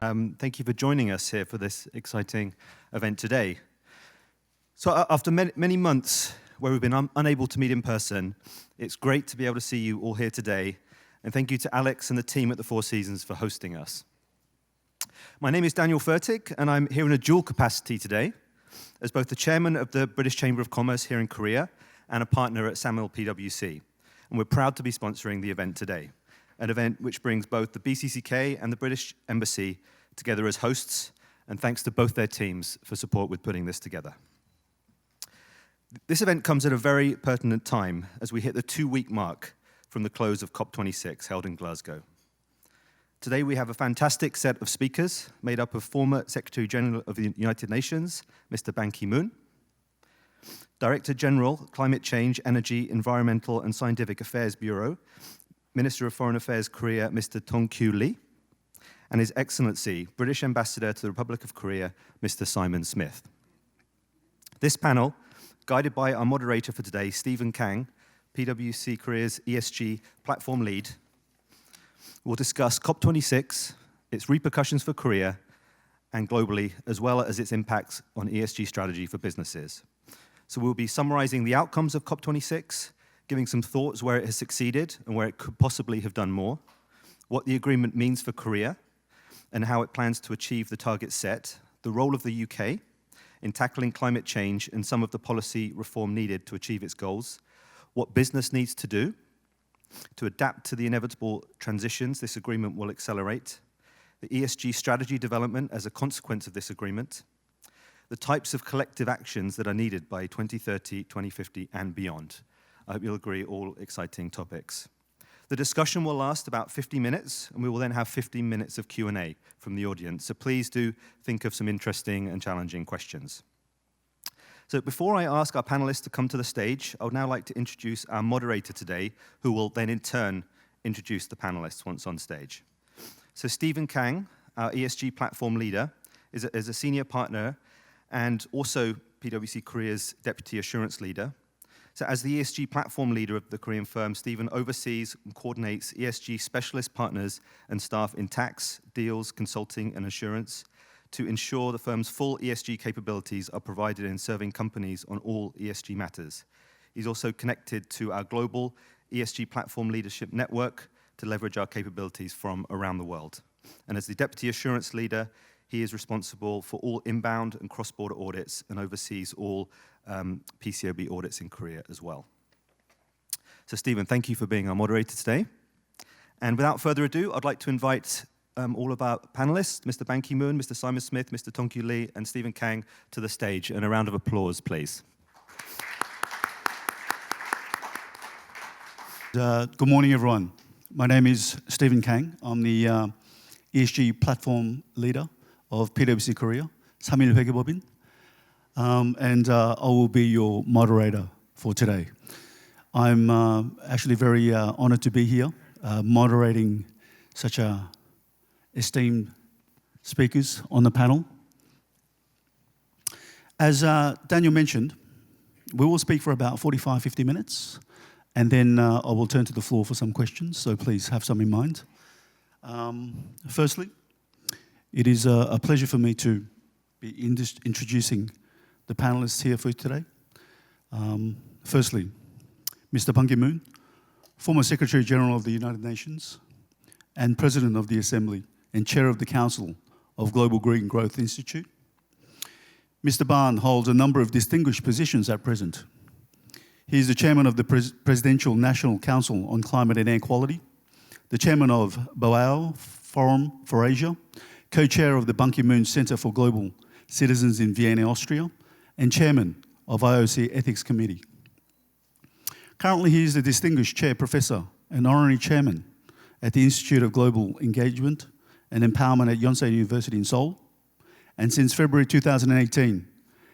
Thank you for joining us here for this exciting event today. So after many months where we've been unable to meet in person, it's great to be able to see you all here today. And thank you to Alex and the team at the Four Seasons for hosting us. My name is Daniel Fertig, and I'm here in a dual capacity today, as both the chairman of the British Chamber of Commerce here in Korea and a partner at Samuel PwC. And we're proud to be sponsoring the event today, an event which brings both the BCCK and the British Embassy together as hosts, and thanks to both their teams for support with putting this together. This event comes at a very pertinent time as we hit the 2-week mark from the close of COP26 held in Glasgow. Today we have a fantastic set of speakers made up of former Secretary General of the United Nations, Mr. Ban Ki-moon, Director General, Climate Change, Energy, Environmental and Scientific Affairs Bureau, Minister of Foreign Affairs Korea, Mr. Tong-kyu Lee, and His Excellency, British Ambassador to the Republic of Korea, Mr. Simon Smith. This panel, guided by our moderator for today, Stephen Kang, PwC Korea's ESG platform lead, will discuss COP26, its repercussions for Korea and globally, as well as its impacts on ESG strategy for businesses. So we'll be summarizing the outcomes of COP26, giving some thoughts where it has succeeded and where it could possibly have done more, what the agreement means for Korea, and how it plans to achieve the targets set, the role of the UK in tackling climate change and some of the policy reform needed to achieve its goals, what business needs to do to adapt to the inevitable transitions this agreement will accelerate, the ESG strategy development as a consequence of this agreement, the types of collective actions that are needed by 2030, 2050, and beyond. I hope you'll agree, all exciting topics. The discussion will last about 50 minutes, and we will then have 15 minutes of Q&A from the audience. So please do think of some interesting and challenging questions. So before I ask our panelists to come to the stage, I would now like to introduce our moderator today, who will then in turn introduce the panelists once on stage. So Stephen Kang, our ESG platform leader, is a senior partner and also PwC Korea's deputy assurance leader. So as the ESG platform leader of the Korean firm, Stephen oversees and coordinates ESG specialist partners and staff in tax, deals, consulting, and assurance to ensure the firm's full ESG capabilities are provided in serving companies on all ESG matters. He's also connected to our global ESG platform leadership network to leverage our capabilities from around the world. And as the deputy assurance leader, he is responsible for all inbound and cross-border audits and oversees all PCOB audits in Korea as well. So Stephen, thank you for being our moderator today. And without further ado, I'd like to invite all of our panelists, Mr. Ban Ki-moon, Mr. Simon Smith, Mr. Tong-kyu Lee, and Stephen Kang to the stage. And a round of applause, please. Good morning, everyone. My name is Stephen Kang. I'm the ESG platform leader of PwC Korea, 3일 회계법인. And I will be your moderator for today. I'm actually very honored to be here, moderating such esteemed speakers on the panel. As Daniel mentioned, we will speak for about 45-50 minutes, and then I will turn to the floor for some questions, so please have some in mind. Firstly, it is a pleasure for me to be introducing the panelists here for today. Firstly, Mr. Ban Ki-moon, former Secretary General of the United Nations and President of the Assembly and Chair of the Council of Global Green Growth Institute. Mr. Ban holds a number of distinguished positions at present. He is the Chairman of the Presidential National Council on Climate and Air Quality, the Chairman of Boao Forum for Asia, Co-Chair of the Ban Ki-moon Center for Global Citizens in Vienna, Austria, and Chairman of IOC Ethics Committee. Currently, he is the Distinguished Chair Professor and Honorary Chairman at the Institute of Global Engagement and Empowerment at Yonsei University in Seoul, and since February 2018,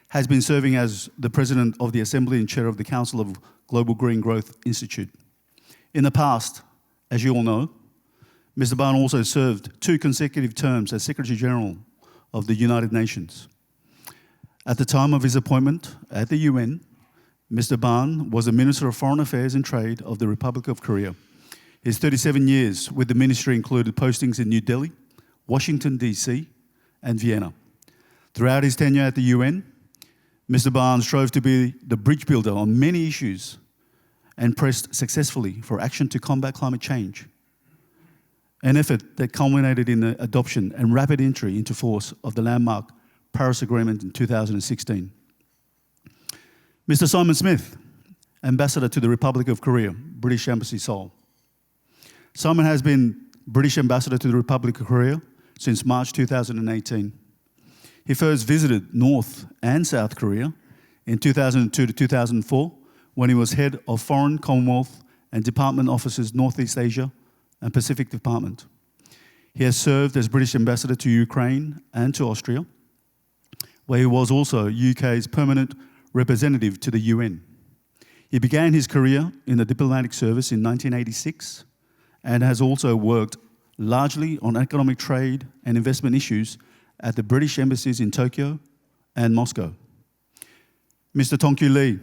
has been serving as the President of the Assembly and Chair of the Council of Global Green Growth Institute. In the past, as you all know, Mr. Ban also served 2 consecutive terms as Secretary General of the United Nations. At the time of his appointment at the UN, Mr. Ban was the Minister of Foreign Affairs and Trade of the Republic of Korea. His 37 years with the ministry included postings in New Delhi, Washington, D.C., and Vienna. Throughout his tenure at the UN, Mr. Barnes strove to be the bridge builder on many issues and pressed successfully for action to combat climate change, an effort that culminated in the adoption and rapid entry into force of the landmark Paris Agreement in 2016. Mr. Simon Smith, Ambassador to the Republic of Korea, British Embassy, Seoul. Simon has been British Ambassador to the Republic of Korea since March 2018. He first visited North and South Korea in 2002 to 2004 when he was head of Foreign, Commonwealth and Department Offices Northeast Asia and Pacific Department. He has served as British Ambassador to Ukraine and to Austria, where he was also UK's permanent representative to the UN. He began his career in the diplomatic service in 1986 and has also worked largely on economic trade and investment issues at the British embassies in Tokyo and Moscow. Mr. Tongkyu Lee,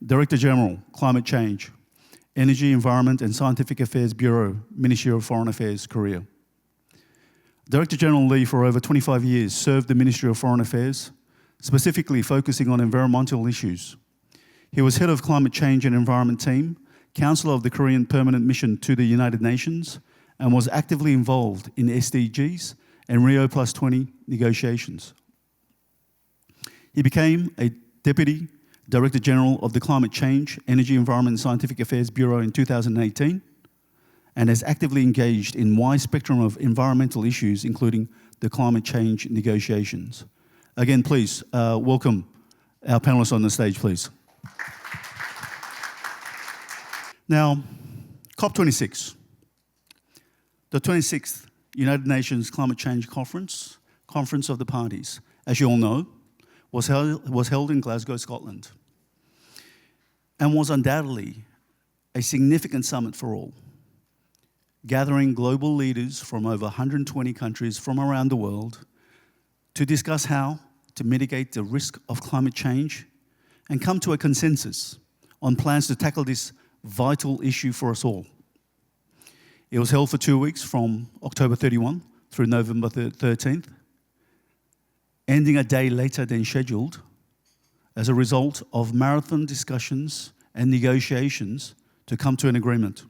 Director General, Climate Change, Energy, Environment and Scientific Affairs Bureau, Ministry of Foreign Affairs, Korea. Director General Lee, for over 25 years, served the Ministry of Foreign Affairs, specifically focusing on environmental issues. He was head of Climate Change and Environment Team, Councillor of the Korean Permanent Mission to the United Nations, and was actively involved in SDGs and Rio Plus 20 negotiations. He became a Deputy Director General of the Climate Change, Energy, Environment and Scientific Affairs Bureau in 2018 and has actively engaged in a wide spectrum of environmental issues, including the climate change negotiations. Again, please welcome our panelists on the stage, please. Now, COP26, the 26th United Nations Climate Change Conference of the Parties, as you all know, was held in Glasgow, Scotland, and was undoubtedly a significant summit for all, gathering global leaders from over 120 countries from around the world to discuss how to mitigate the risk of climate change and come to a consensus on plans to tackle this vital issue for us all. It was held for 2 weeks from October 31 through November 13th, ending a day later than scheduled as a result of marathon discussions and negotiations to come to an agreement.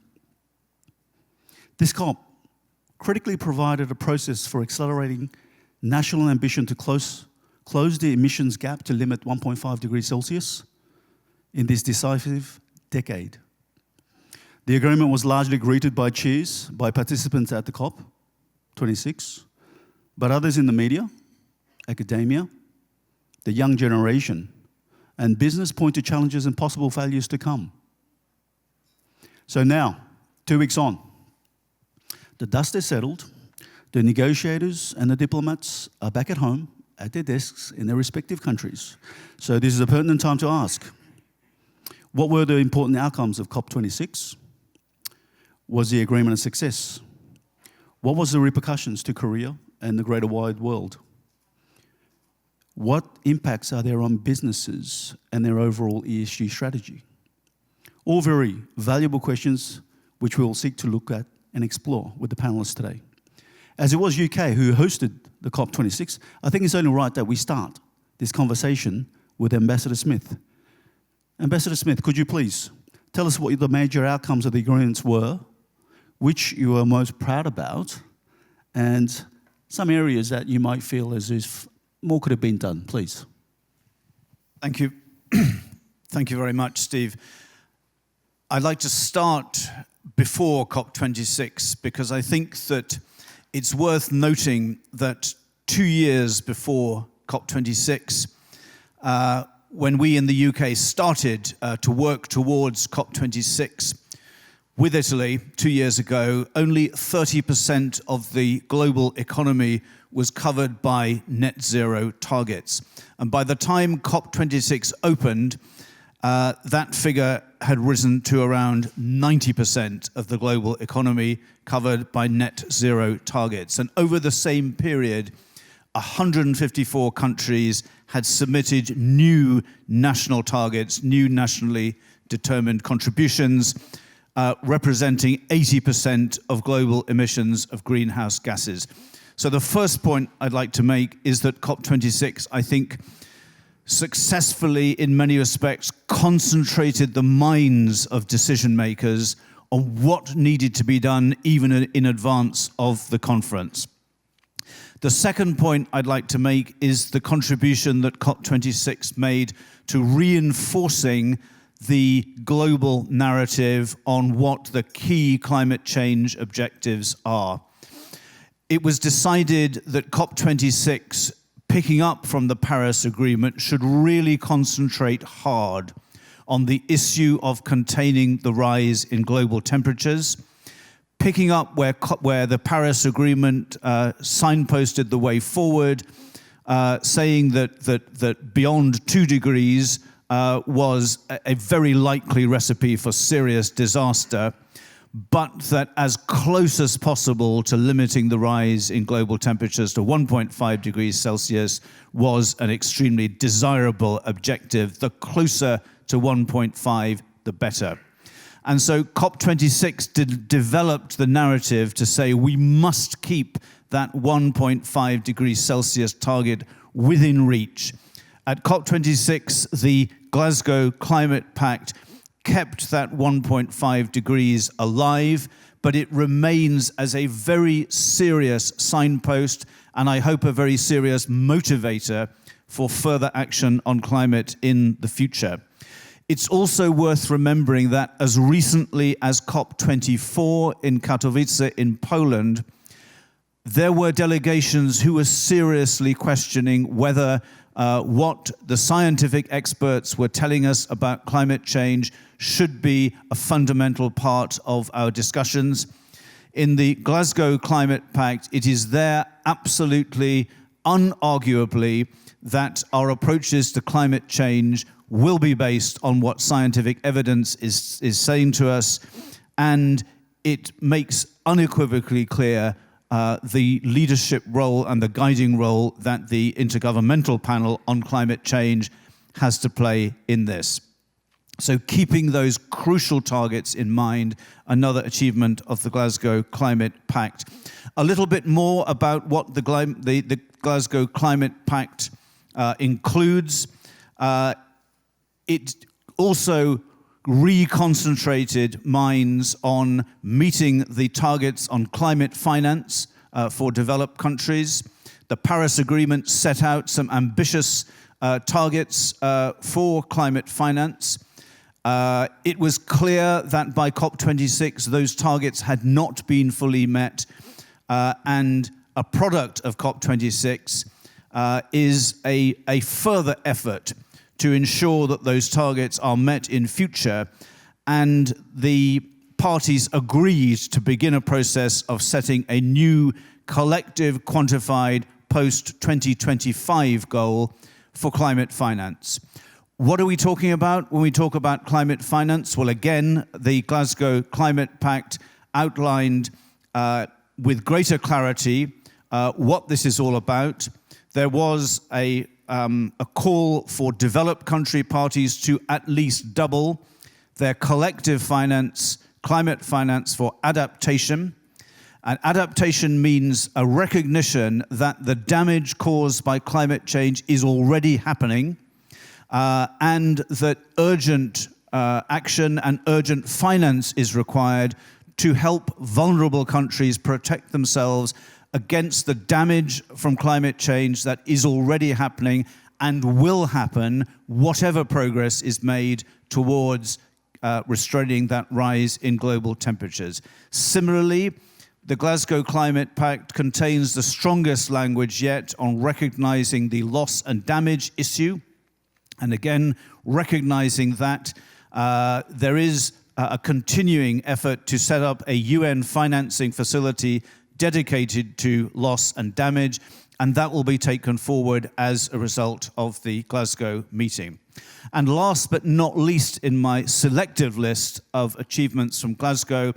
This COP critically provided a process for accelerating national ambition to close the emissions gap to limit 1.5 degrees Celsius in this decisive decade. The agreement was largely greeted by cheers by participants at the COP26, but others in the media, academia, the young generation, and business point to challenges and possible failures to come. So now, 2 weeks on, the dust is settled, the negotiators and the diplomats are back at home at their desks in their respective countries. So this is a pertinent time to ask, what were the important outcomes of COP26? Was the agreement a success? What was the repercussions to Korea and the greater wide world? What impacts are there on businesses and their overall ESG strategy? All very valuable questions which we will seek to look at and explore with the panelists today. As it was UK who hosted the COP26, I think it's only right that we start this conversation with Ambassador Smith. Ambassador Smith, could you please tell us what the major outcomes of the agreements were, which you are most proud about, and some areas that you might feel as if more could have been done, please. Thank you. Thank you very much, Steve. I'd like to start before COP26 because I think that it's worth noting that 2 years before COP26, when we in the UK started to work towards COP26 with Italy 2 years ago, only 30% of the global economy was covered by net zero targets. And by the time COP26 opened, that figure had risen to around 90% of the global economy covered by net zero targets. And over the same period, 154 countries had submitted new national targets, new nationally determined contributions, representing 80% of global emissions of greenhouse gases. So the first point I'd like to make is that COP26, I think, successfully, in many respects, concentrated the minds of decision makers on what needed to be done even in advance of the conference. The second point I'd like to make is the contribution that COP26 made to reinforcing the global narrative on what the key climate change objectives are. It was decided that COP26, picking up from the Paris Agreement, should really concentrate hard on the issue of containing the rise in global temperatures, picking up where the Paris Agreement signposted the way forward, saying that beyond 2 degrees was a very likely recipe for serious disaster, but that as close as possible to limiting the rise in global temperatures to 1.5 degrees Celsius was an extremely desirable objective. The closer to 1.5, the better. And so COP26 developed the narrative to say we must keep that 1.5 degrees Celsius target within reach. At COP26, the Glasgow Climate Pact kept that 1.5 degrees alive, but it remains as a very serious signpost and I hope a very serious motivator for further action on climate in the future. It's also worth remembering that as recently as COP24 in Katowice in Poland, there were delegations who were seriously questioning whether what the scientific experts were telling us about climate change should be a fundamental part of our discussions. In the Glasgow Climate Pact, it is there absolutely, unarguably, that our approaches to climate change will be based on what scientific evidence is saying to us, and it makes unequivocally clear the leadership role and the guiding role that the Intergovernmental Panel on Climate Change has to play in this. So keeping those crucial targets in mind, another achievement of the Glasgow Climate Pact. A little bit more about what the Glasgow Climate Pact includes. It also reconcentrated minds on meeting the targets on climate finance for developed countries. The Paris Agreement set out some ambitious targets for climate finance. It was clear that by COP26 those targets had not been fully met, and a product of COP26 is a further effort to ensure that those targets are met in future, and the parties agreed to begin a process of setting a new collective quantified post-2025 goal for climate finance. What are we talking about when we talk about climate finance? Well, again, the Glasgow Climate Pact outlined with greater clarity what this is all about. There was a call for developed country parties to at least double their collective finance, climate finance for adaptation. And adaptation means a recognition that the damage caused by climate change is already happening, and that urgent action and urgent finance is required to help vulnerable countries protect themselves against the damage from climate change that is already happening and will happen, whatever progress is made towards restraining that rise in global temperatures. Similarly, the Glasgow Climate Pact contains the strongest language yet on recognizing the loss and damage issue, and again, recognizing that there is a continuing effort to set up a UN financing facility dedicated to loss and damage, and that will be taken forward as a result of the Glasgow meeting. And last but not least in my selective list of achievements from Glasgow,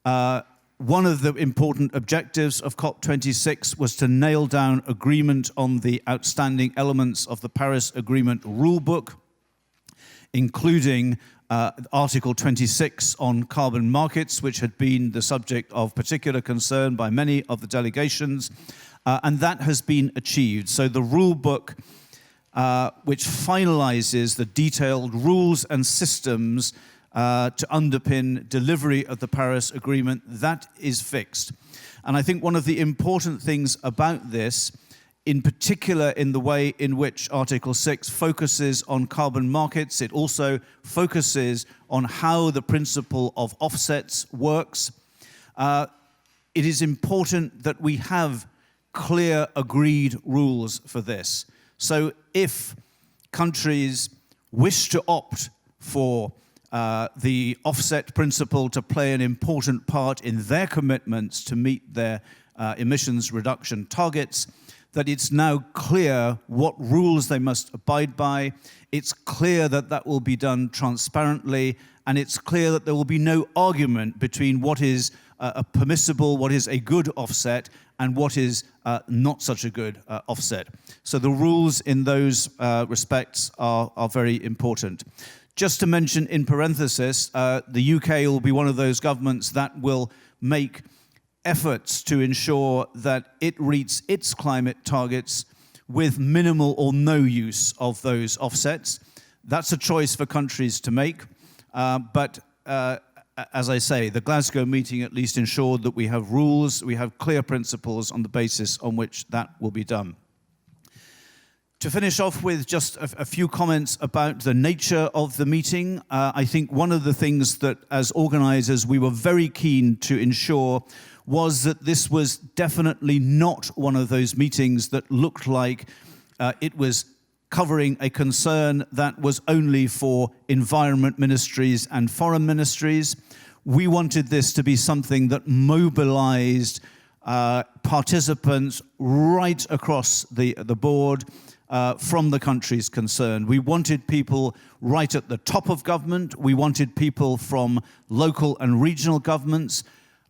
one of the important objectives of COP26 was to nail down agreement on the outstanding elements of the Paris Agreement rulebook, including Article 26 on carbon markets, which had been the subject of particular concern by many of the delegations, and that has been achieved. So the rule book, which finalizes the detailed rules and systems to underpin delivery of the Paris Agreement, that is fixed. And I think one of the important things about this, in particular in the way in which Article 6 focuses on carbon markets, it also focuses on how the principle of offsets works. It is important that we have clear, agreed rules for this. So if countries wish to opt for the offset principle to play an important part in their commitments to meet their emissions reduction targets, that it's now clear what rules they must abide by, it's clear that that will be done transparently, and it's clear that there will be no argument between what is a permissible, what is a good offset, and what is not such a good offset. So the rules in those respects are very important. Just to mention in parenthesis, the UK will be one of those governments that will make efforts to ensure that it meets its climate targets with minimal or no use of those offsets. That's a choice for countries to make, but as I say, the Glasgow meeting at least ensured that we have rules, we have clear principles on the basis on which that will be done. To finish off with just a few comments about the nature of the meeting, I think one of the things that as organizers we were very keen to ensure was that this was definitely not one of those meetings that looked like it was covering a concern that was only for environment ministries and foreign ministries. We wanted this to be something that mobilized participants right across the board from the countries concerned. We wanted people right at the top of government. We wanted people from local and regional governments.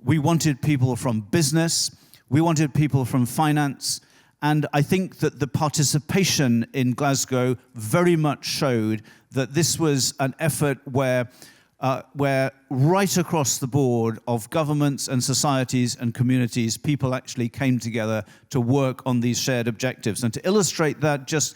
We wanted people from business. We wanted people from finance. And I think that the participation in Glasgow very much showed that this was an effort where right across the board of governments and societies and communities, people actually came together to work on these shared objectives. And to illustrate that, just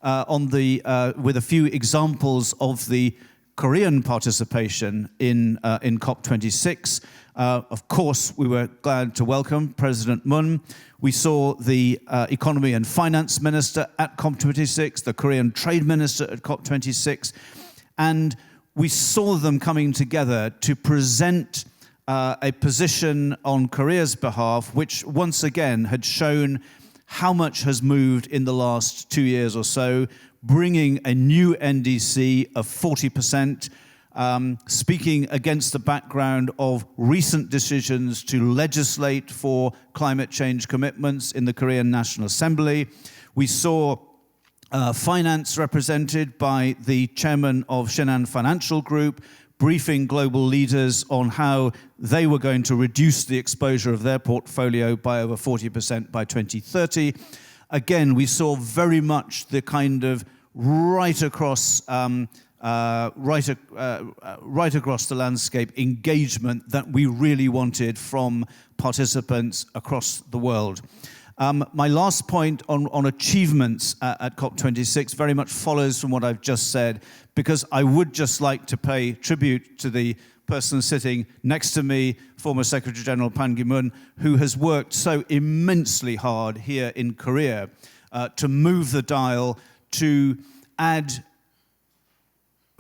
with a few examples of the Korean participation in COP26. Of course, we were glad to welcome President Moon. We saw the Economy and Finance Minister at COP26, the Korean Trade Minister at COP26, and we saw them coming together to present a position on Korea's behalf, which once again had shown how much has moved in the last 2 years or so, bringing a new NDC of 40%, speaking against the background of recent decisions to legislate for climate change commitments in the Korean National Assembly. We saw finance represented by the chairman of Shinhan Financial Group, briefing global leaders on how they were going to reduce the exposure of their portfolio by over 40% by 2030. Again, we saw very much the kind of right across the landscape engagement that we really wanted from participants across the world. My last point on achievements at COP26 very much follows from what I've just said, because I would just like to pay tribute to the person sitting next to me, former Secretary General Pan Ki-moon, who has worked so immensely hard here in Korea to move the dial, to add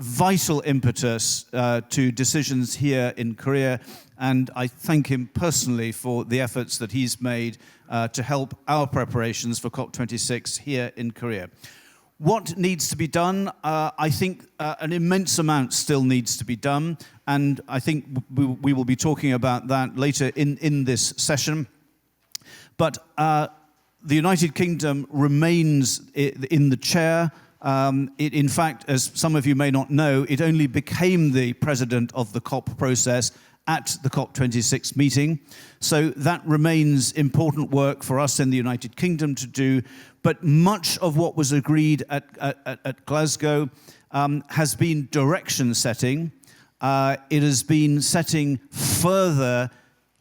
vital impetus to decisions here in Korea, and I thank him personally for the efforts that he's made to help our preparations for COP26 here in Korea. What needs to be done? I think an immense amount still needs to be done, and I think we will be talking about that later in this session. But the United Kingdom remains in the chair. In fact, as some of you may not know, it only became the president of the COP process at the COP26 meeting. So that remains important work for us in the United Kingdom to do. But much of what was agreed at Glasgow has been direction setting. It has been setting further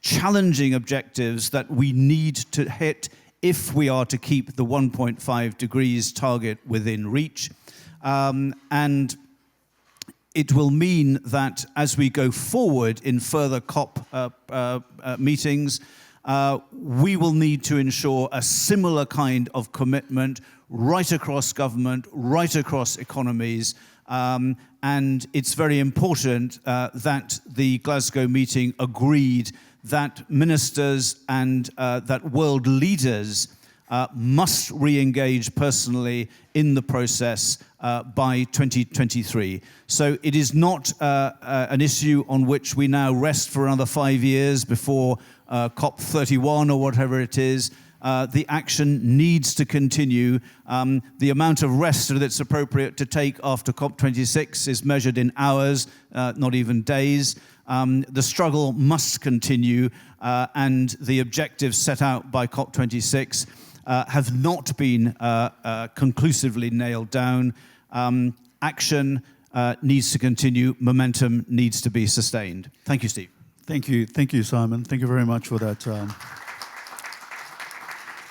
challenging objectives that we need to hit if we are to keep the 1.5 degrees target within reach. And it will mean that as we go forward in further COP meetings, we will need to ensure a similar kind of commitment right across government, right across economies. And it's very important that the Glasgow meeting agreed that ministers and that world leaders must re-engage personally in the process by 2023. So it is not an issue on which we now rest for another 5 years before COP31 or whatever it is. The action needs to continue. The amount of rest that's appropriate to take after COP26 is measured in hours, not even days. The struggle must continue, and the objectives set out by COP26 have not been conclusively nailed down. Action needs to continue. Momentum needs to be sustained. Thank you, Steve. Thank you, Simon. Thank you very much for that.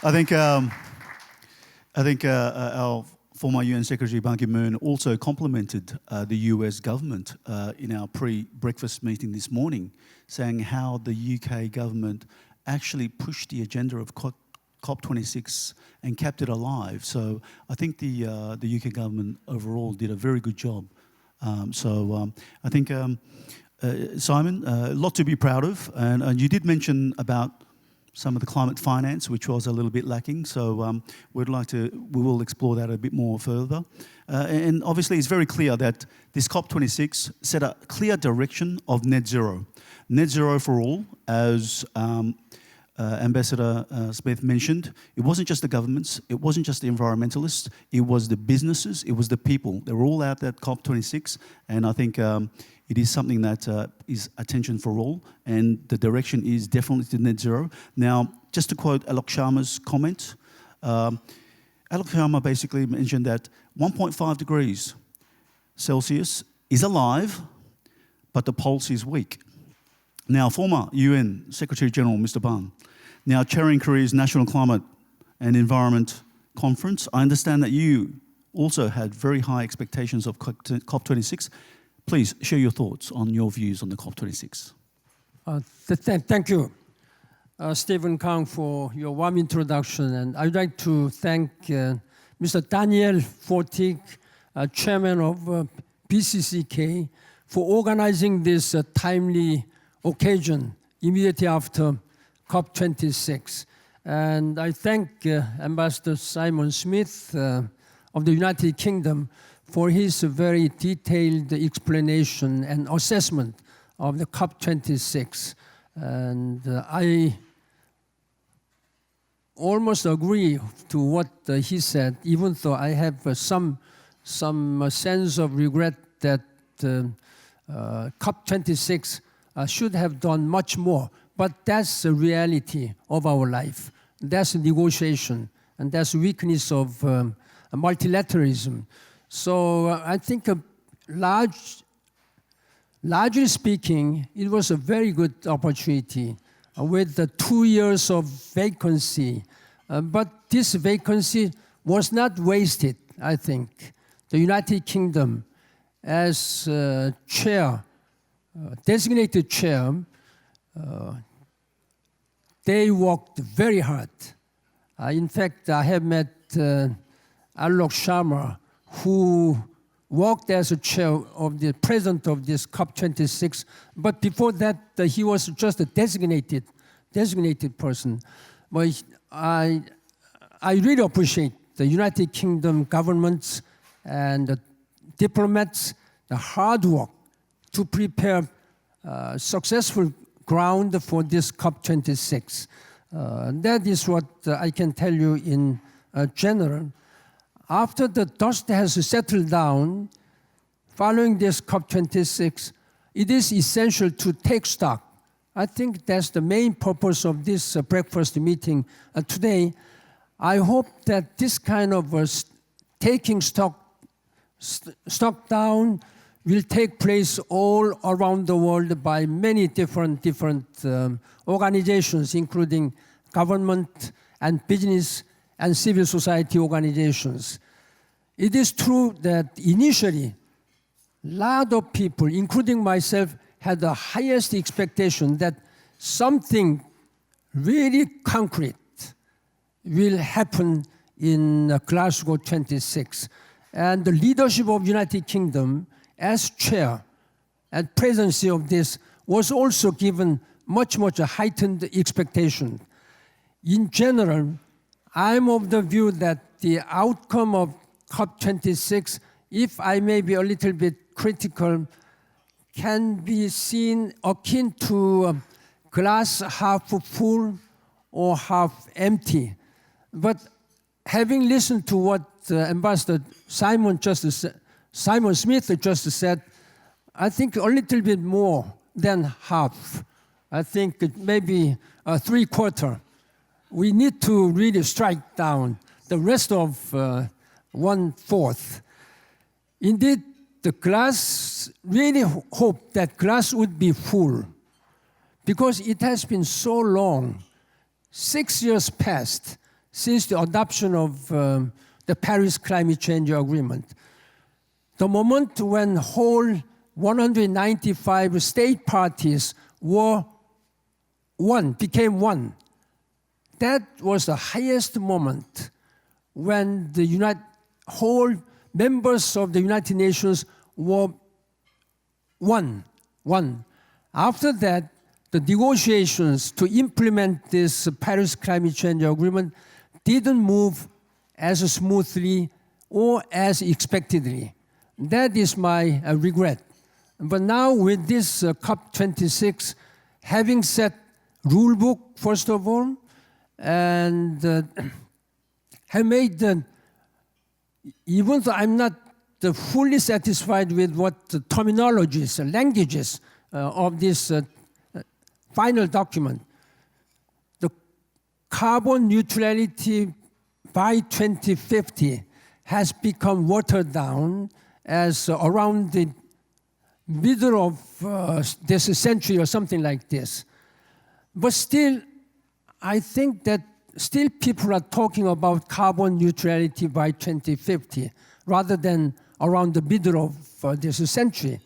I think our former UN Secretary Ban Ki-moon also complimented the US government in our pre-breakfast meeting this morning, saying how the UK government actually pushed the agenda of COP26 and kept it alive. So I think the UK government overall did a very good job. I think, Simon, a lot to be proud of. And you did mention about some of the climate finance, which was a little bit lacking. So we will explore that a bit more further. And obviously it's very clear that this COP26 set a clear direction of net zero. Net zero for all, as Ambassador Smith mentioned. It wasn't just the governments, it wasn't just the environmentalists, it was the businesses, it was the people. They were all out at COP26, and I think it is something that is attention for all, and the direction is definitely to net zero. Now, just to quote Alok Sharma's comment, Alok Sharma basically mentioned that 1.5 degrees Celsius is alive, but the pulse is weak. Now, former UN Secretary General, Mr. Ban, now chairing Korea's National Climate and Environment Conference, I understand that you also had very high expectations of COP26. Please share your thoughts on your views on the COP26. Thank you, Stephen Kang, for your warm introduction. And I'd like to thank Mr. Daniel Fortig, Chairman of BCCK, for organizing this timely occasion immediately after COP26. And I thank Ambassador Simon Smith of the United Kingdom for his very detailed explanation and assessment of the COP26. And I almost agree to what he said, even though I have some sense of regret that COP26 should have done much more. But that's the reality of our life. That's negotiation, and that's weakness of multilateralism. So I think largely speaking, it was a very good opportunity with the 2 years of vacancy. But this vacancy was not wasted, I think. The United Kingdom, as chair, designated chair, they worked very hard. In fact, I have met Alok Sharma, who worked as a chair of the president of this COP26, but before that, he was just a designated person. But I really appreciate the United Kingdom governments and the diplomats, the hard work to prepare successful ground for this COP26. That is what I can tell you in general. After the dust has settled down, following this COP26, it is essential to take stock. I think that's the main purpose of this breakfast meeting today. I hope that this kind of taking stock struck down will take place all around the world by many different organizations, including government and business and civil society organizations. It is true that initially, a lot of people, including myself, had the highest expectation that something really concrete will happen in Glasgow 26. And the leadership of United Kingdom as chair and presidency of this was also given much heightened expectation. In general, I'm of the view that the outcome of COP26, if I may be a little bit critical, can be seen akin to glass half full or half empty. But having listened to what Ambassador Simon Smith just said, I think a little bit more than half. I think it maybe a three-quarter. We need to really strike down the rest of 1/4. Indeed, the glass, really hoped that glass would be full because it has been so long, 6 years passed since the adoption of the Paris Climate Change Agreement. The moment when whole 195 state parties became one. That was the highest moment when the whole members of the United Nations were one. After that, the negotiations to implement this Paris Climate Change Agreement didn't move as smoothly or as expectedly. That is my regret. But now with this COP26, having set rule book, first of all, and have made, even though I'm not fully satisfied with what the terminologies, languages of this final document, the carbon neutrality by 2050 has become watered down as around the middle of this century or something like this. But still, I think that still people are talking about carbon neutrality by 2050 rather than around the middle of this century.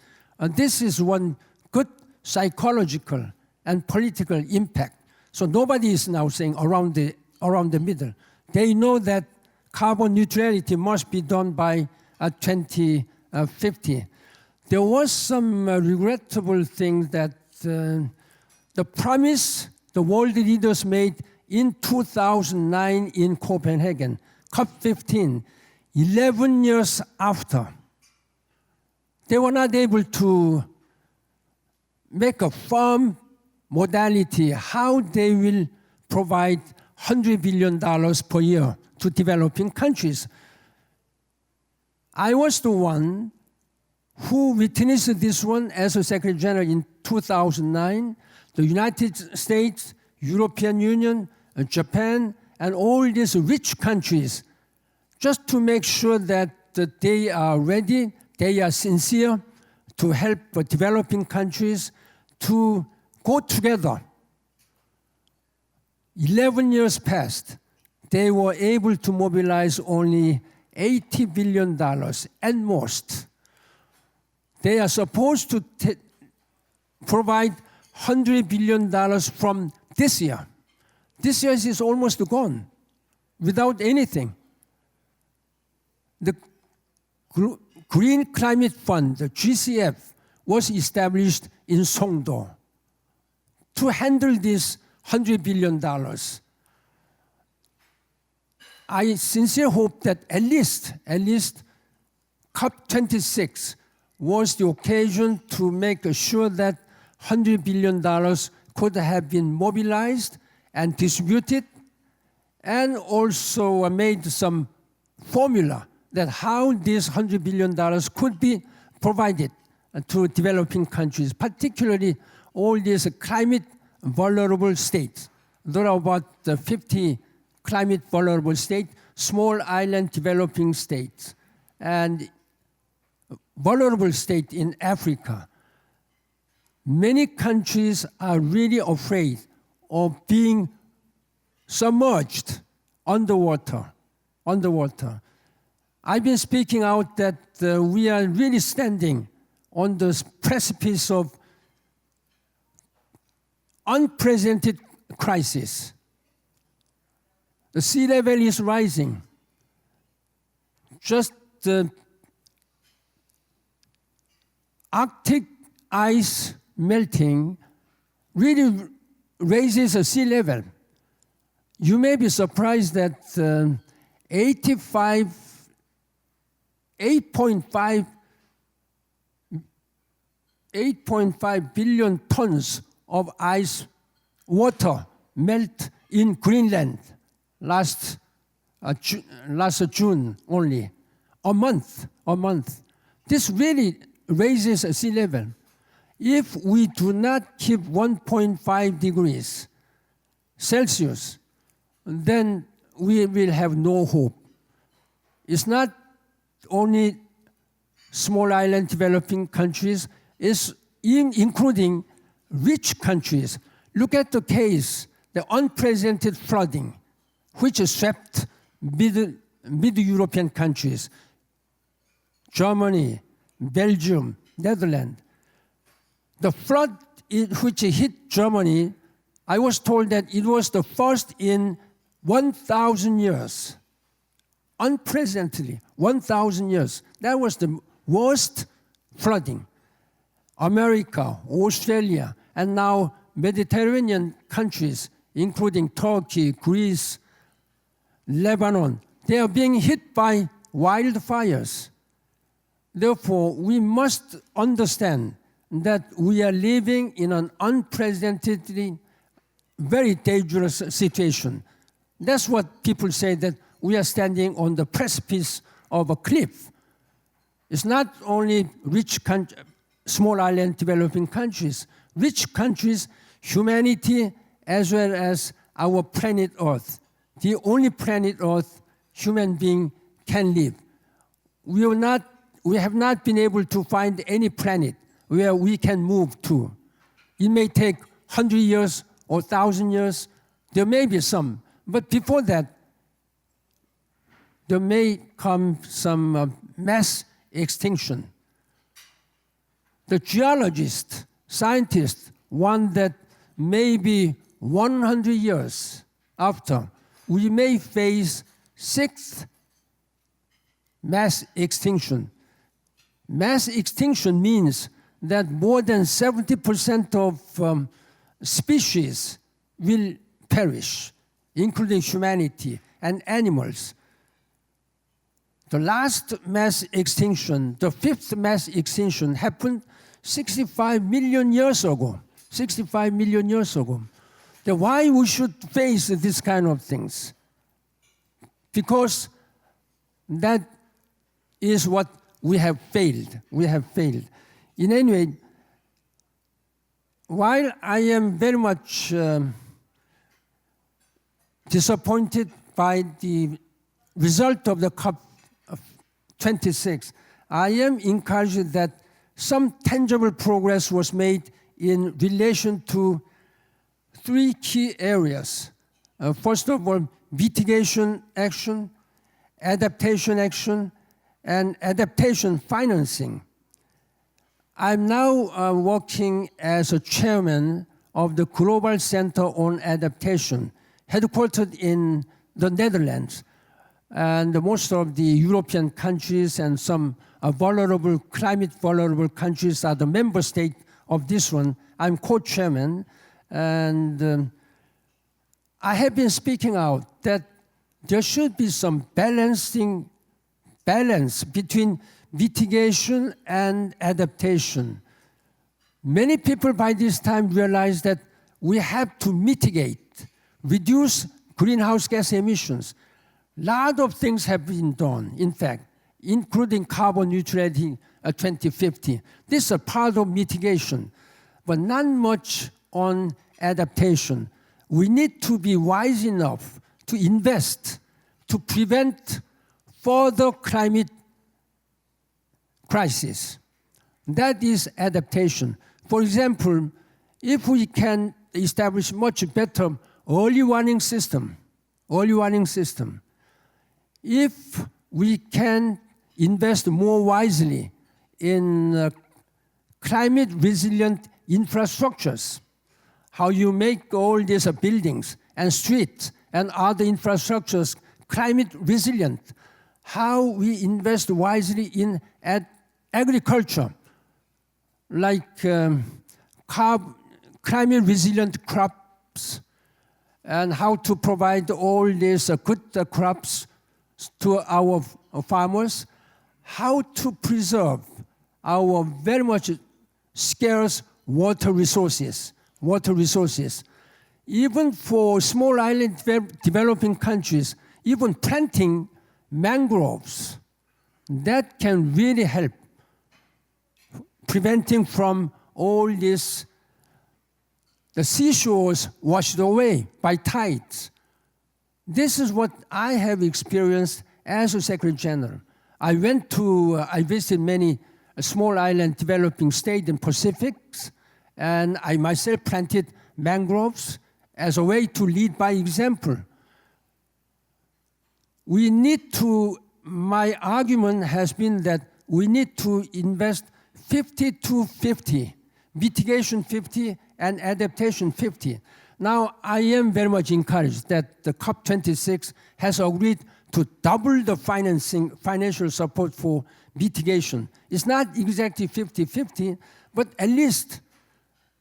This is one good psychological and political impact. So nobody is now saying around the middle. They know that carbon neutrality must be done by 2050. There was some regrettable thing that the promise the world leaders made in 2009 in Copenhagen, COP15, 11 years after, they were not able to make a firm modality how they will provide $100 billion per year to developing countries. I was the one who witnessed this one as a Secretary General in 2009. The United States, European Union, Japan, and all these rich countries, just to make sure that they are ready, they are sincere to help developing countries to go together. 11 years passed. They were able to mobilize only $80 billion at most. They are supposed to provide $100 billion from this year. This year is almost gone without anything. The Green Climate Fund, the GCF, was established in Songdo to handle this $100 billion. I sincerely hope that at least COP26 was the occasion to make sure that $100 billion could have been mobilized and distributed, and also made some formula that how these $100 billion could be provided to developing countries, particularly all these climate vulnerable states. There are about 50 climate vulnerable states, small island developing states. And vulnerable state in Africa. Many countries are really afraid of being submerged underwater. I've been speaking out that we are really standing on the precipice of unprecedented crisis. The sea level is rising. Just the Arctic ice melting really raises the sea level. You may be surprised that 8.5 billion tons of ice water melt in Greenland last June only. A month. This really raises the sea level. If we do not keep 1.5 degrees Celsius, then we will have no hope. It's not only small island developing countries, it's including rich countries. Look at the case, the unprecedented flooding, which swept mid-European countries, Germany, Belgium, Netherlands. The flood which hit Germany, I was told that it was the first in 1,000 years. Unprecedentedly, 1,000 years. That was the worst flooding. America, Australia, and now Mediterranean countries, including Turkey, Greece, Lebanon, they are being hit by wildfires. Therefore, we must understand that we are living in an unprecedentedly very dangerous situation. That's what people say, that we are standing on the precipice of a cliff. It's not only small island developing countries, rich countries, humanity, as well as our planet Earth. The only planet Earth human being can live. We have not been able to find any planet where we can move to. It may take 100 years or 1,000 years. There may be some. But before that, there may come some mass extinction. The geologists, scientists, want that maybe 100 years after, we may face 6th mass extinction. Mass extinction means that more than 70% of species will perish, including humanity and animals. The last mass extinction, the 5th mass extinction, happened 65 million years ago. 65 million years ago. Then why we should face this kind of things? Because that is what we have failed. We have failed. In any way, while I am very much disappointed by the result of the COP26, I am encouraged that some tangible progress was made in relation to 3 key areas. First of all, mitigation action, adaptation action, and adaptation financing. I'm now working as a chairman of the Global Center on Adaptation, headquartered in the Netherlands. And most of the European countries and some vulnerable, climate-vulnerable countries are the member state of this one. I'm co-chairman, and I have been speaking out that there should be some balance between mitigation and adaptation. Many people by this time realize that we have to mitigate, reduce greenhouse gas emissions. A lot of things have been done, in fact, including carbon neutrality 2050. This is a part of mitigation, but not much on adaptation. We need to be wise enough to invest to prevent further climate crisis. That is adaptation. For example, if we can establish much better early warning system, if we can invest more wisely in climate resilient infrastructures, how you make all these buildings and streets and other infrastructures climate resilient, how we invest wisely in agriculture, like climate resilient crops, and how to provide all these good crops to our farmers, how to preserve our very much scarce water resources. Even for small island developing countries, even planting mangroves, that can really help preventing from all this, the seashores washed away by tides. This is what I have experienced as a Secretary General. I visited many small island developing states in Pacifics, and I myself planted mangroves as a way to lead by example. We need to, my argument has been that we need to invest 50-50, mitigation 50 and adaptation 50. Now, I am very much encouraged that the COP26 has agreed to double the financial support for mitigation. It's not exactly 50-50, but at least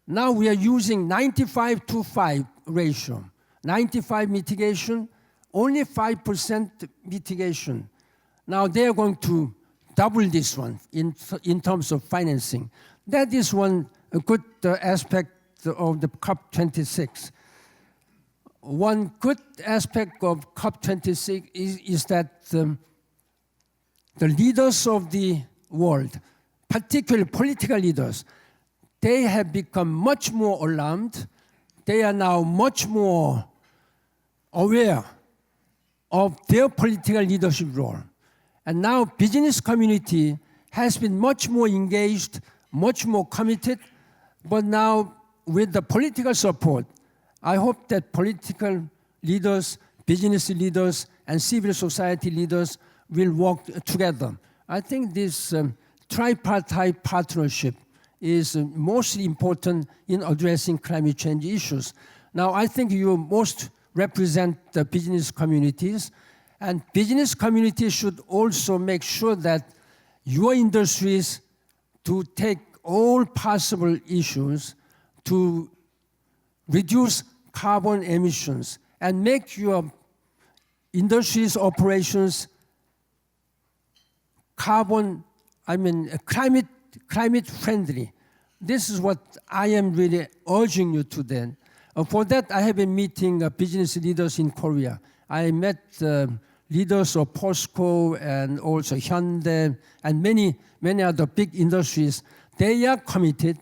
now we are using 95-5 ratio. 95 mitigation, only 5% mitigation. Now they are going to double this one in terms of financing. That is one good aspect of the COP26. One good aspect of COP26 is that the leaders of the world, particularly political leaders, they have become much more alarmed. They are now much more aware of their political leadership role. And now business community has been much more engaged, much more committed, but now with the political support, I hope that political leaders, business leaders, and civil society leaders will work together. I think this tripartite partnership is most important in addressing climate change issues. Now, I think you most represent the business communities, and business communities should also make sure that your industries to take all possible issues to reduce carbon emissions and make your industries' operations climate friendly. This is what I am really urging you to then. For that, I have been meeting business leaders in Korea. I met leaders of POSCO and also Hyundai and many other big industries. They are committed.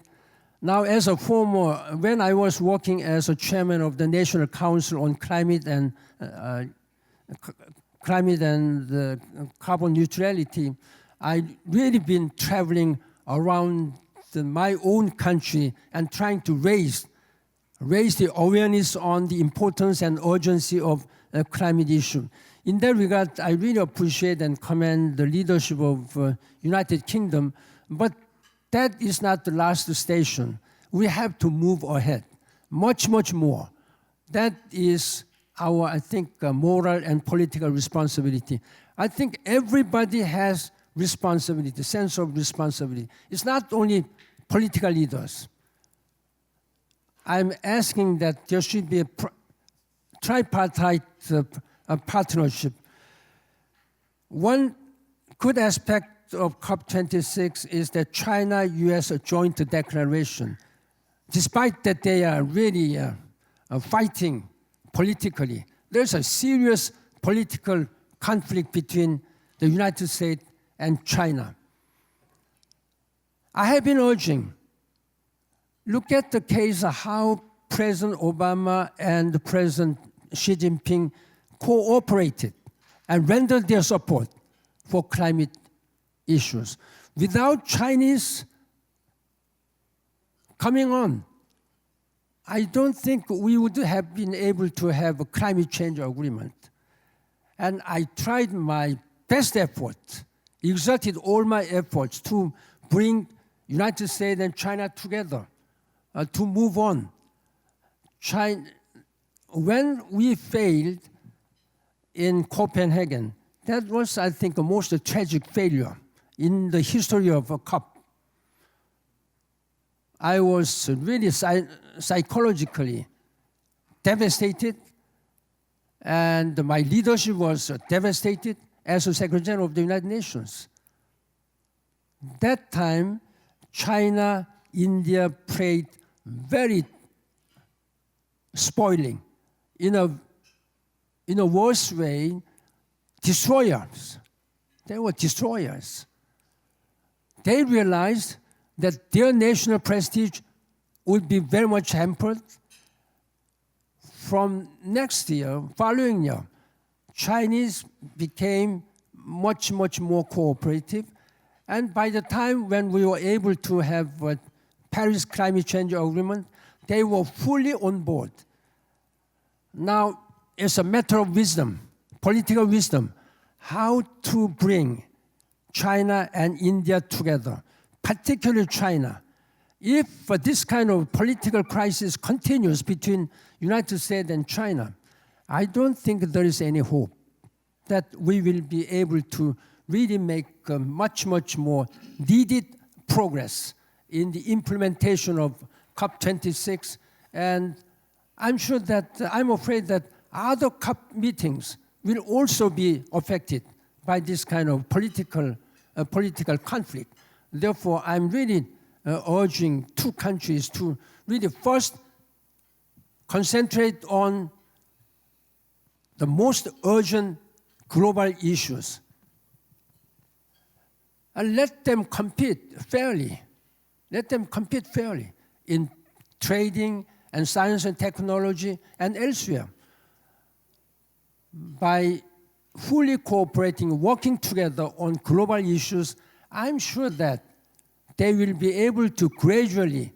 Now, as a former, when I was working as a chairman of the National Council on Climate and Carbon Neutrality, I really been traveling around my own country and trying to raise the awareness on the importance and urgency of climate issue. In that regard, I really appreciate and commend the leadership of United Kingdom, but that is not the last station. We have to move ahead, much more. That is our, I think, moral and political responsibility. I think everybody has responsibility, sense of responsibility. It's not only political leaders. I'm asking that there should be a tripartite partnership. One good aspect of COP26 is the China-US joint declaration. Despite that they are really fighting politically, there's a serious political conflict between the United States and China. I have been urging, look at the case of how President Obama and President Xi Jinping cooperated and rendered their support for climate issues. Without Chinese coming on, I don't think we would have been able to have a climate change agreement. And I tried my best effort, exerted all my efforts to bring United States and China together to move on. When we failed in Copenhagen, that was, I think, the most tragic failure in the history of a COP. I was really psychologically devastated, and my leadership was devastated as a Secretary General of the United Nations. That time, China, India played very spoiling, in a worse way, destroyers. They were destroyers. They realized that their national prestige would be very much hampered. From next year, following year, Chinese became much, much more cooperative. And by the time when we were able to have a Paris Climate Change Agreement, they were fully on board. Now, it's a matter of wisdom, political wisdom, how to bring China and India together, particularly China. If this kind of political crisis continues between United States and China, I don't think there is any hope that we will be able to really make much, much more needed progress in the implementation of COP26. And I'm afraid that other COP meetings will also be affected by this kind of political conflict. Therefore, I'm really urging two countries to really first concentrate on the most urgent global issues and let them compete fairly. Let them compete fairly in trading and science and technology and elsewhere. By fully cooperating, working together on global issues, I'm sure that they will be able to gradually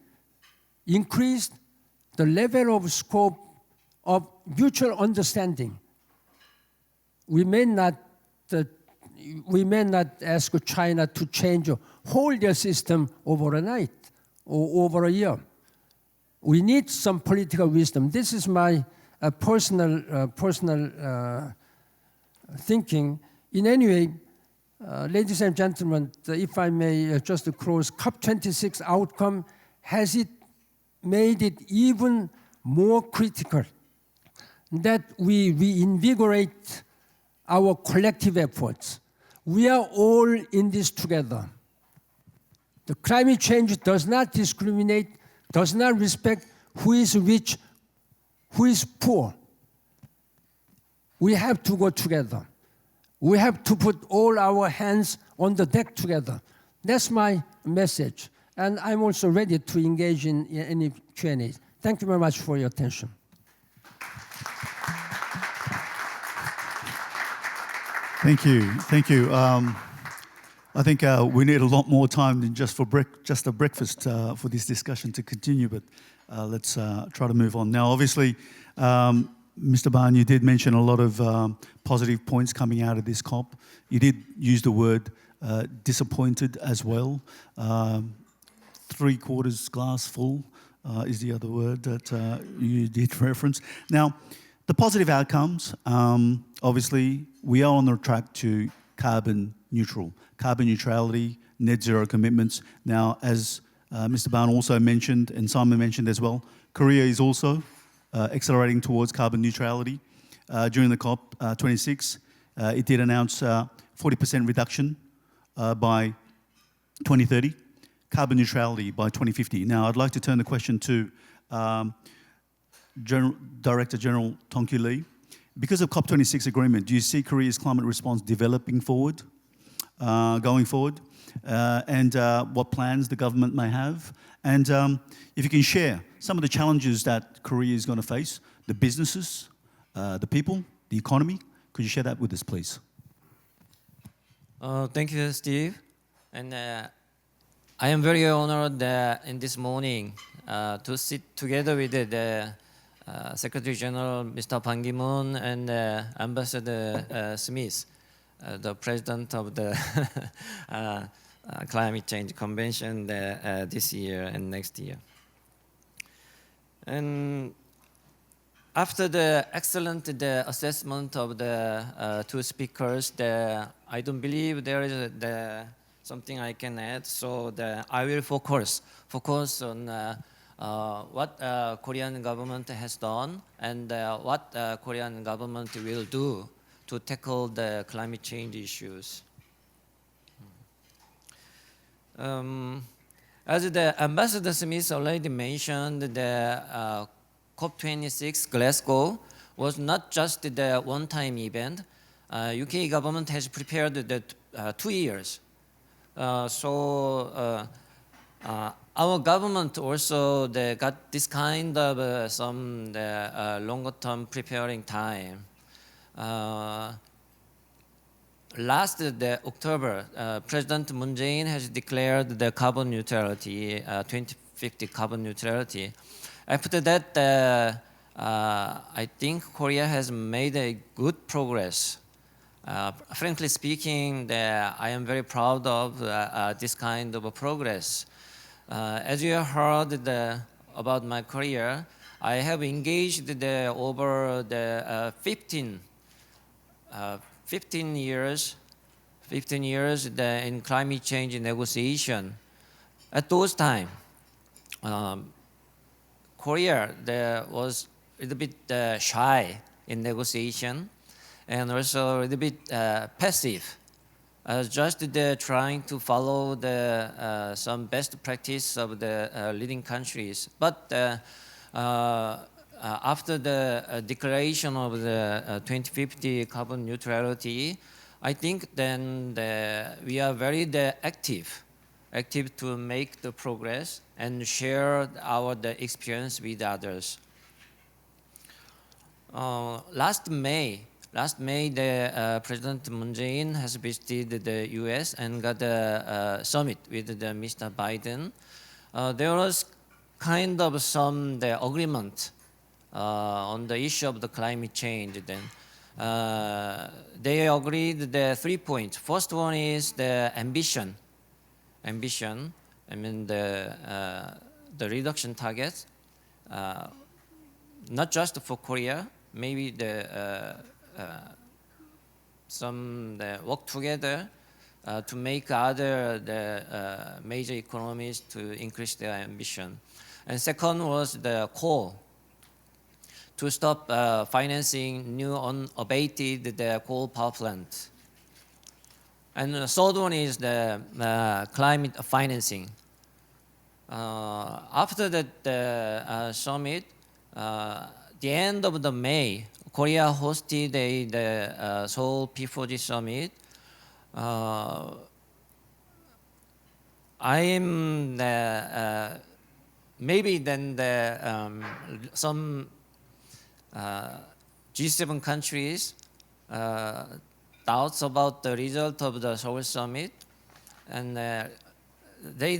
increase the level of scope of mutual understanding. We may not ask China to change a whole their system over a night or over a year. We need some political wisdom. This is my personal thinking. In any way, ladies and gentlemen, if I may just close, COP26 outcome, has it made it even more critical that we reinvigorate our collective efforts. We are all in this together. The climate change does not discriminate, does not respect who is rich, who is poor. We have to go together. We have to put all our hands on the deck together. That's my message. And I'm also ready to engage in any Q&A. Thank you very much for your attention. Thank you. Thank you. I think we need a lot more time than just a breakfast for this discussion to continue, but let's try to move on. Now, obviously, Mr. Barn, you did mention a lot of positive points coming out of this COP. You did use the word disappointed as well. 3/4 glass full is the other word that you did reference. Now, the positive outcomes, obviously, we are on the track to carbon neutrality, net zero commitments. Now, as Mr. Barn also mentioned, and Simon mentioned as well, Korea is also accelerating towards carbon neutrality. During the COP26, it did announce 40% reduction by 2030, carbon neutrality by 2050. Now, I'd like to turn the question to Director General Tongkyu Lee. Because of COP26 agreement, do you see Korea's climate response developing forward, going forward, and what plans the government may have? And if you can share some of the challenges that Korea is going to face, the businesses, the people, the economy, could you share that with us, please? Thank you, Steve. And I am very honored in this morning to sit together with the Secretary General Mr. Ban Ki-moon and Ambassador Smith, the President of the Climate Change Convention this year and next year. And after the excellent assessment of the two speakers, I don't believe there is something I can add. So I will focus on what Korean government has done and what Korean government will do to tackle the climate change issues. As the Ambassador Smith already mentioned, the COP26 Glasgow was not just the one-time event. UK government has prepared the 2 years. So our government also got this kind of some longer-term preparing time. Last October, President Moon Jae-in has declared the carbon neutrality, 2050 carbon neutrality. After that, I think Korea has made a good progress. Frankly speaking, I am very proud of this kind of progress. As you have heard about my career, I have engaged over 15 years in climate change negotiation. At those times, Korea was a little bit shy in negotiation and also a little bit passive, just trying to follow some best practice of the leading countries. But after the declaration of the 2050 carbon neutrality, I think then we are very active to make the progress and share our experience with others. Last May, President Moon Jae-in has visited the U.S. and got a summit with Mr. Biden. There was kind of some agreement on the issue of the climate change. Then they agreed the 3 points. First one is the ambition. I mean the reduction targets, not just for Korea. Maybe some work together to make other major economies to increase their ambition. And second was the coal, to stop financing new unabated coal power plants. And the third one is the climate financing. After that summit, the end of the May, Korea hosted the Seoul P4G summit. I'm maybe then some G7 countries doubts about the result of the Seoul summit, and they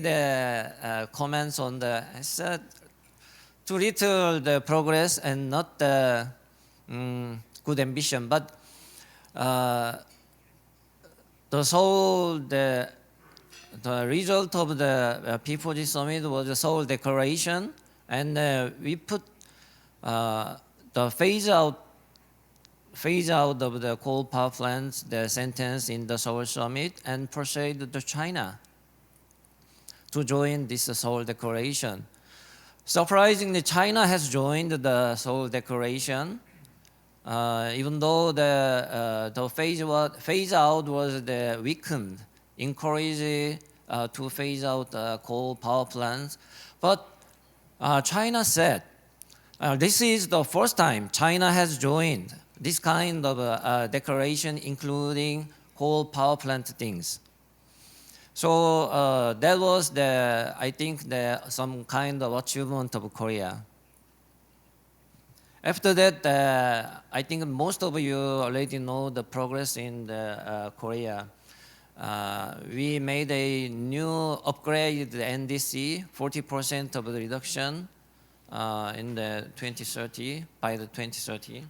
comments on said too little the progress and not the good ambition. But the result of the P4G summit was the Seoul Declaration, and we put the phase out of the coal power plants, the sentence in the Seoul summit, and persuaded China to join this Seoul Declaration. Surprisingly, China has joined the Seoul Declaration, even though the phase out was weakened, encouraged to phase out coal power plants. But China said, this is the first time China has joined this kind of declaration, including coal power plant things. So that was I think some kind of achievement of Korea. After that, I think most of you already know the progress in Korea. we made a new upgrade the NDC, 40% of the reduction in the 2030 by the 2030,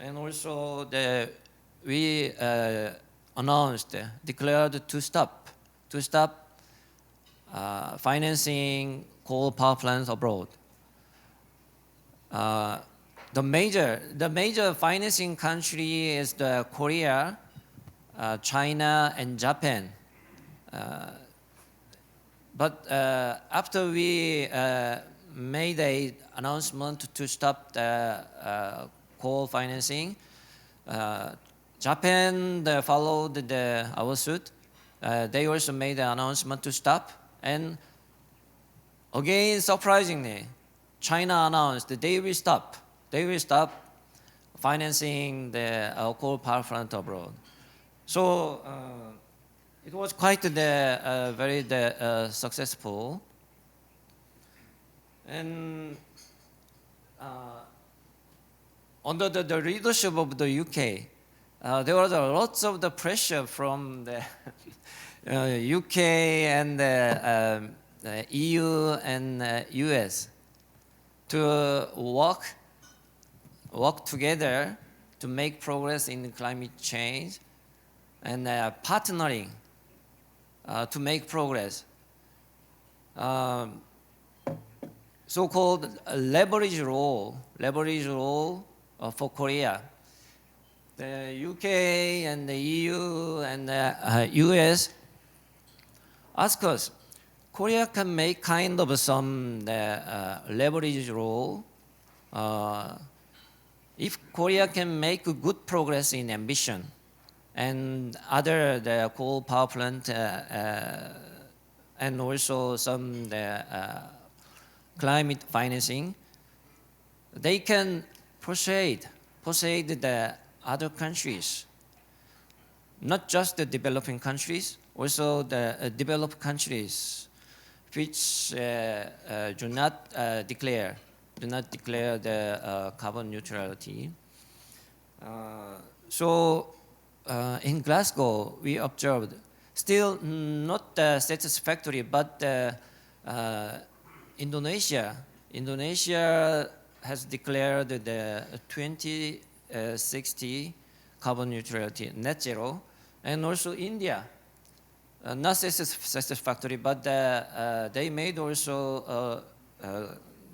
and also we declared to stop financing coal power plants abroad. The major financing country is the Korea, China, and Japan. But after we made an announcement to stop the coal financing, Japan followed our suit. They also made an announcement to stop, and again, surprisingly, China announced that they will stop financing the coal power plant abroad. So it was quite very successful. And under the leadership of the UK, there was lots of the pressure from the UK and the EU and US to work together to make progress in climate change and partnering to make progress. So-called leverage role for Korea. The UK and the EU and the US ask us, Korea can make kind of some leverage role if Korea can make good progress in ambition and the coal power plant and also some climate financing, they can persuade the other countries, not just the developing countries, also the developed countries which do not declare the carbon neutrality. So in Glasgow, we observed, still not satisfactory, but Indonesia has declared the 2060 carbon neutrality, net zero, and also India. Not satisfactory, but they made also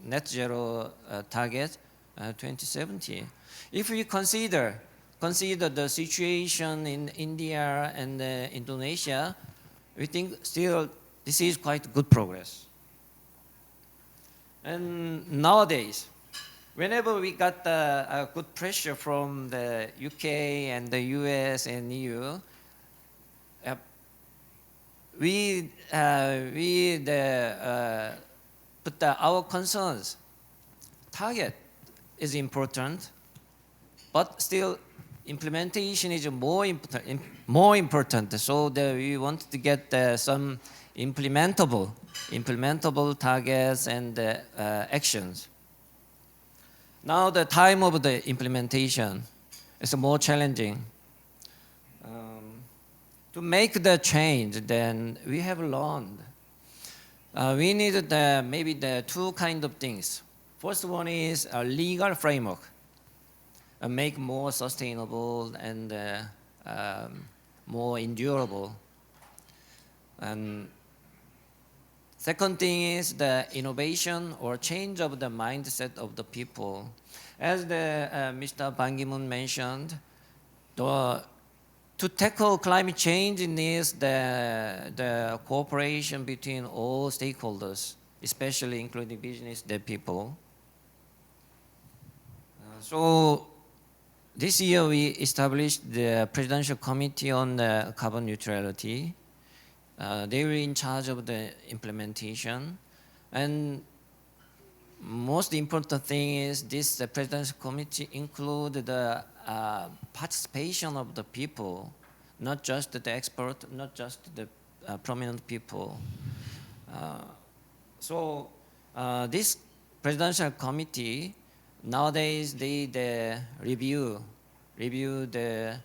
net zero target 2070. If we consider the situation in India and Indonesia, we think still this is quite good progress. And nowadays, whenever we got a good pressure from the UK and the US and EU, we put our concerns. Target is important, but still implementation is more important. So we want to get some implementable targets and actions. Now the time of the implementation is more challenging. To make the change, then we have learned. We needed maybe the two kind of things. First one is a legal framework, make more sustainable and more endurable. And second thing is the innovation or change of the mindset of the people. As Mr. Ban Ki-moon mentioned, to tackle climate change needs the cooperation between all stakeholders, especially including business, the people. So this year we established the Presidential Committee on Carbon Neutrality. They were in charge of the implementation. And most important thing is this Presidential Committee include the participation of the people, not just the expert, not just the prominent people. So this Presidential Committee, nowadays they review the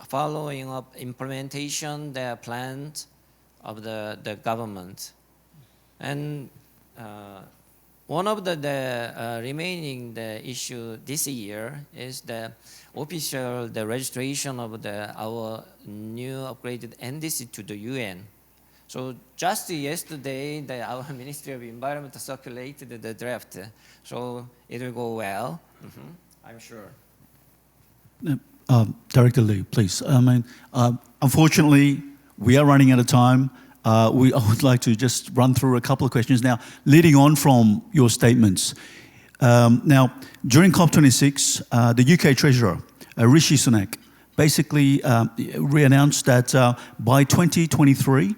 following up implementation the plans of the government. And one of the remaining issue this year is the official registration of our new upgraded NDC to the UN. So just yesterday, our Ministry of Environment circulated the draft. So it will go well, I'm sure. Director Lee, please. Unfortunately, we are running out of time. I would like to just run through a couple of questions now, leading on from your statements. Now, during COP26, the UK Treasurer, Rishi Sunak, basically re-announced that by 2023,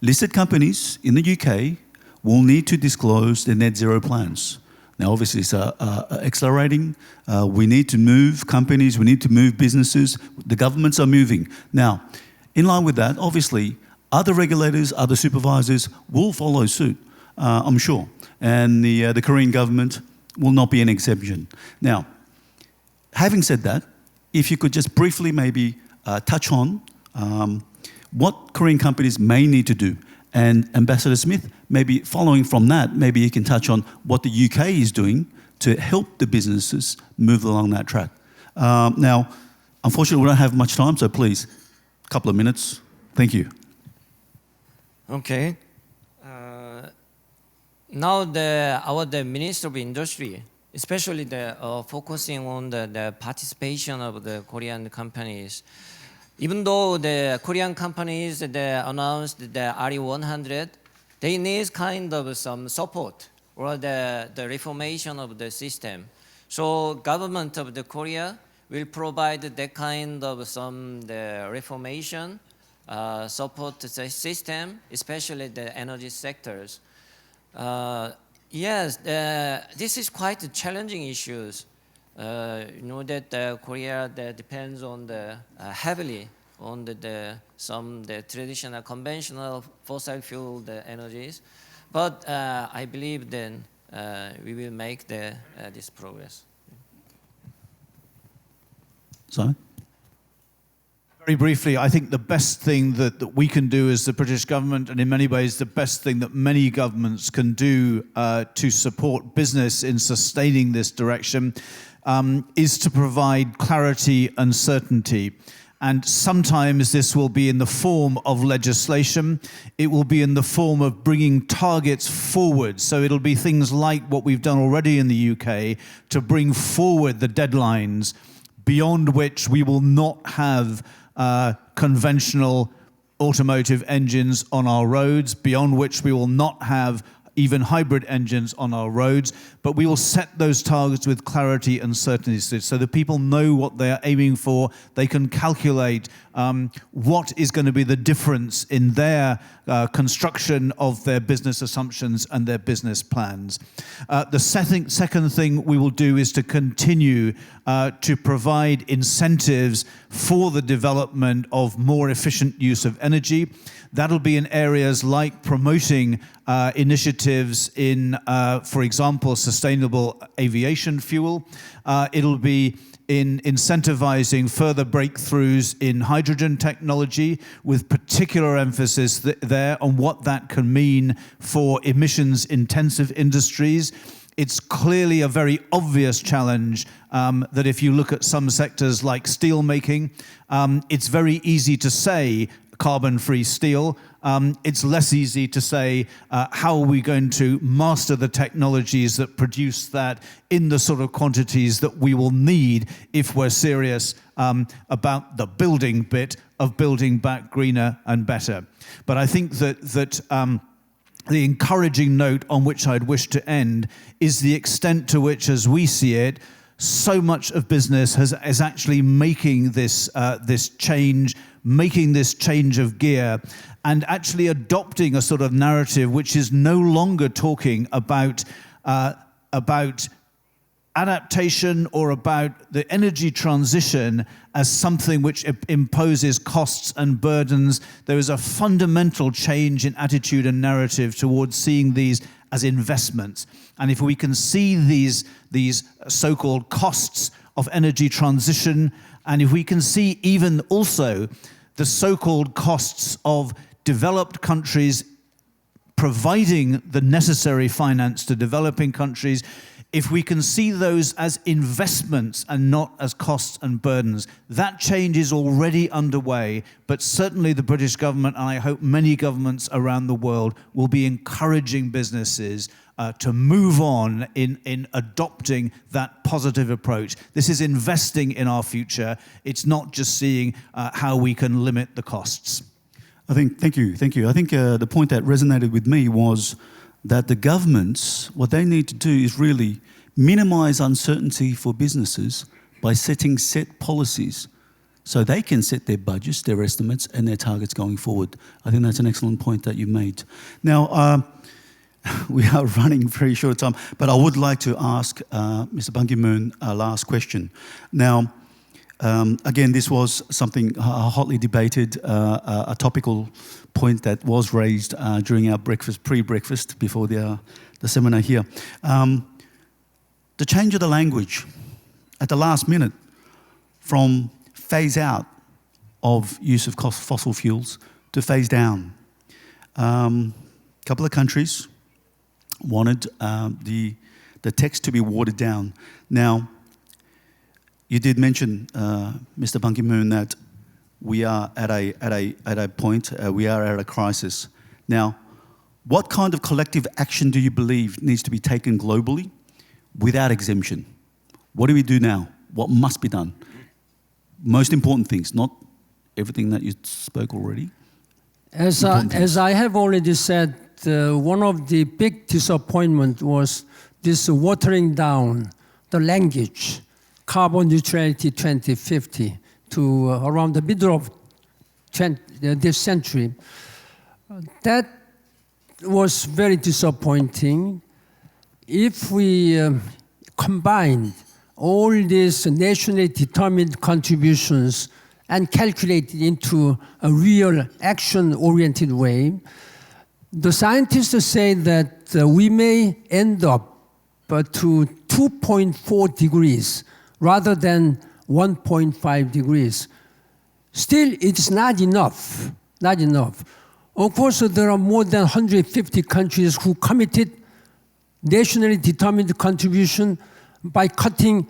listed companies in the UK will need to disclose their net zero plans. Now, obviously, it's accelerating. We need to move companies, we need to move businesses. The governments are moving. Now, in line with that, obviously, other regulators, other supervisors will follow suit, I'm sure. And the Korean government will not be an exception. Now, having said that, if you could just briefly maybe touch on what Korean companies may need to do. And Ambassador Smith, maybe following from that, maybe you can touch on what the UK is doing to help the businesses move along that track. Now, unfortunately, we don't have much time, so please, a couple of minutes. Thank you. Okay. Now the Minister of Industry, especially focusing on the participation of the Korean companies. Even though the Korean companies announced the RE100, they need kind of some support or the reformation of the system. So government of the Korea will provide that kind of the reformation, support the system, especially the energy sectors. Yes, this is quite challenging issues. You know that Korea depends on heavily on the traditional conventional fossil fuel energies, but I believe then we will make this progress. Simon? Very briefly, I think the best thing that we can do as the British government, and in many ways the best thing that many governments can do to support business in sustaining this direction, is to provide clarity and certainty. And sometimes this will be in the form of legislation. It will be in the form of bringing targets forward. So it'll be things like what we've done already in the UK to bring forward the deadlines beyond which we will not have conventional automotive engines on our roads, beyond which we will not have even hybrid engines on our roads, but we will set those targets with clarity and certainty so that people know what they are aiming for. They can calculate what is going to be the difference in their construction of their business assumptions and their business plans. The second thing we will do is to continue to provide incentives for the development of more efficient use of energy. That'll be in areas like promoting initiatives in, for example, sustainable aviation fuel. It'll be in incentivizing further breakthroughs in hydrogen technology, with particular emphasis there on what that can mean for emissions-intensive industries. It's clearly a very obvious challenge that if you look at some sectors like steel making, it's very easy to say carbon-free steel. It's less easy to say how are we going to master the technologies that produce that in the sort of quantities that we will need if we're serious about the building bit of building back greener and better. But I think that the encouraging note on which I'd wish to end is the extent to which, as we see it, so much of business is actually making this change, making this change of gear, and actually adopting a sort of narrative which is no longer talking about adaptation or about the energy transition as something which imposes costs and burdens. There is a fundamental change in attitude and narrative towards seeing these as investments. And if we can see these so-called costs of energy transition And if we can see even also the so-called costs of developed countries providing the necessary finance to developing countries, if we can see those as investments and not as costs and burdens, that change is already underway, but certainly the British government, and I hope many governments around the world, will be encouraging businesses to move on in adopting that positive approach. This is investing in our future. It's not just seeing how we can limit the costs. Thank you. I think the point that resonated with me was that the governments, what they need to do is really minimize uncertainty for businesses by setting set policies so they can set their budgets, their estimates, and their targets going forward. I think that's an excellent point that you made. Now, we are running very short time, but I would like to ask Mr. Ban Ki-moon a last question. Now, again, this was something hotly debated, a topical point that was raised during our pre-breakfast before the seminar here. The change of the language at the last minute from phase out of use of fossil fuels to phase down. A couple of countries wanted the text to be watered down. Now, you did mention, Mr. Ban Ki-moon, that we are at a point, we are at a crisis. Now, what kind of collective action do you believe needs to be taken globally without exemption? What do we do now? What must be done? Most important things, not everything that you spoke already. As I have already said, one of the big disappointment was this watering down the language, carbon neutrality 2050, to around the middle of this century. That was very disappointing. If we combine all these nationally determined contributions and calculate it into a real action-oriented way, the scientists say that we may end up to 2.4 degrees rather than 1.5 degrees. Still, it's not enough, not enough. Of course, there are more than 150 countries who committed nationally determined contribution by cutting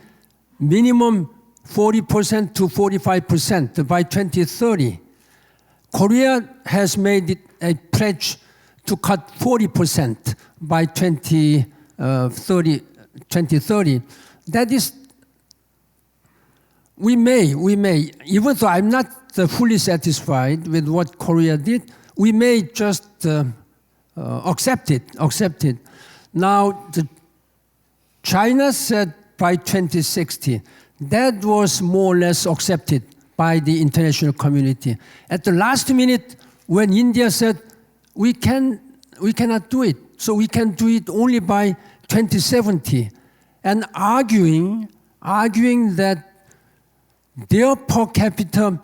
minimum 40% to 45% by 2030. Korea has made it a pledge to cut 40% by 2030. That is, we may, even though I'm not fully satisfied with what Korea did, we may just accept it. Now, China said by 2060, that was more or less accepted by the international community. At the last minute, when India said, we cannot do it, so we can do it only by 2070, and arguing that their per capita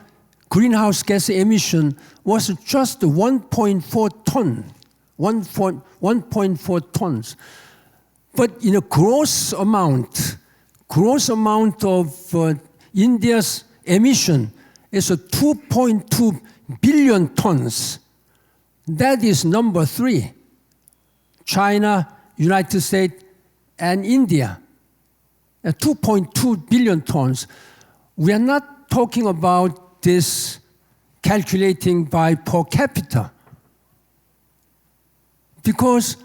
greenhouse gas emission was just 1.4 tons. But in a gross amount of India's emission is 2.2 billion tons. That is number 3. China, United States, and India. 2.2 billion tons. We are not talking about this calculating by per capita, because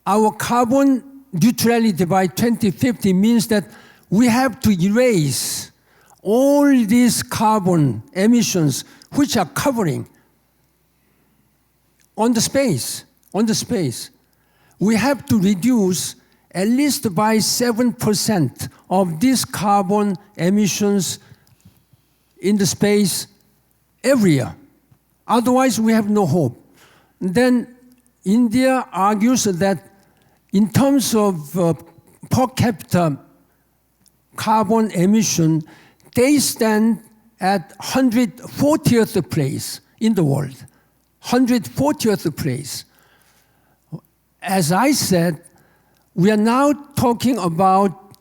our carbon neutrality by 2050 means that we have to erase all these carbon emissions which are covering on the space. We have to reduce at least by 7% of these carbon emissions in the space every year. Otherwise, we have no hope. Then India argues that in terms of per capita carbon emission, they stand at 140th place in the world. 140th place. As I said, we are now talking about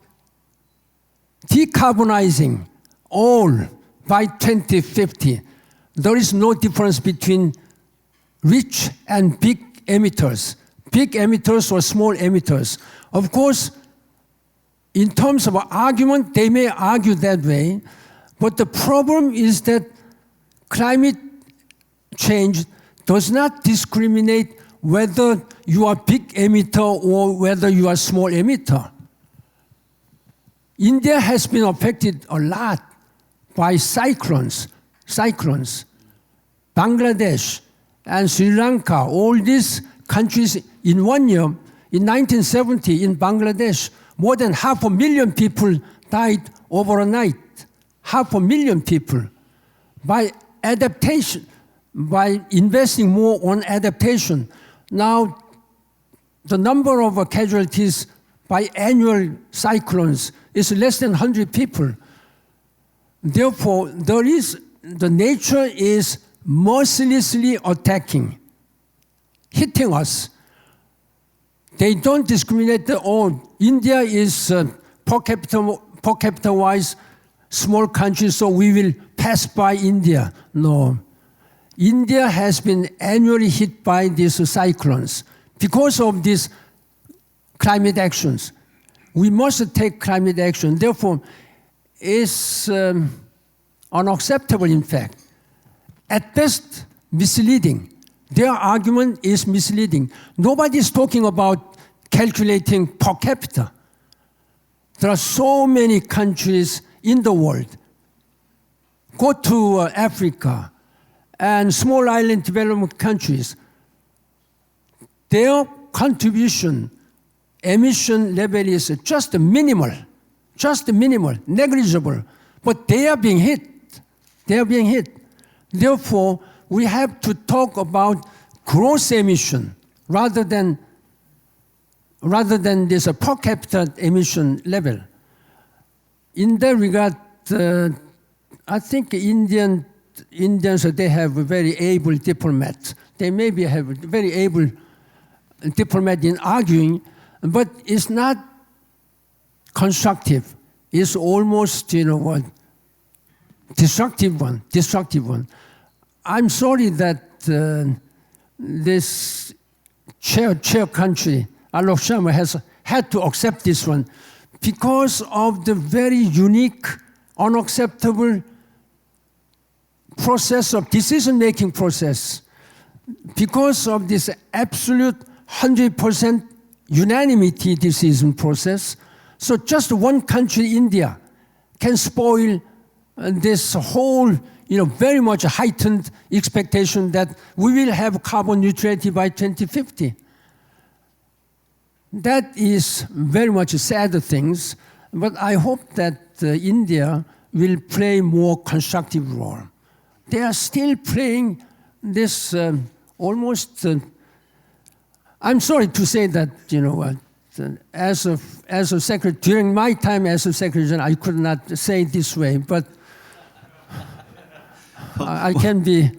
decarbonizing all by 2050. There is no difference between rich and big emitters or small emitters. Of course, in terms of argument, they may argue that way, but the problem is that climate change does not discriminate whether you are big emitter or whether you are small emitter. India has been affected a lot by cyclones. Bangladesh and Sri Lanka, all these countries in 1 year, in 1970 in Bangladesh, more than 500,000 people died overnight. 500,000 people. By adaptation, by investing more on adaptation, now the number of casualties by annual cyclones is less than 100 people. Therefore, the nature is mercilessly attacking, hitting us. They don't discriminate at all. India is per capita wise small country, so we will pass by India. No. India has been annually hit by these cyclones because of these climate actions. We must take climate action. Therefore, it's unacceptable, in fact. At best, misleading. Their argument is misleading. Nobody is talking about calculating per capita. There are so many countries in the world. Go to Africa and small island development countries. Their contribution, emission level is just minimal, negligible. But they are being hit. They are being hit. Therefore, we have to talk about gross emission rather than this per capita emission level. In that regard, I think Indians, they have very able diplomats. They maybe have very able diplomat in arguing, but it's not constructive. It's almost, destructive one. I'm sorry that this chair country, Alok Sharma, has had to accept this one because of the very unique, unacceptable process of decision-making process. Because of this absolute 100% unanimity decision process, so just one country, India, can spoil this whole, very much heightened expectation that we will have carbon neutrality by 2050. That is very much sad things, but I hope that India will play more constructive role. They are still playing this almost. I'm sorry to say that, as a secretary, during my time as a secretary, I could not say it this way, but I can be.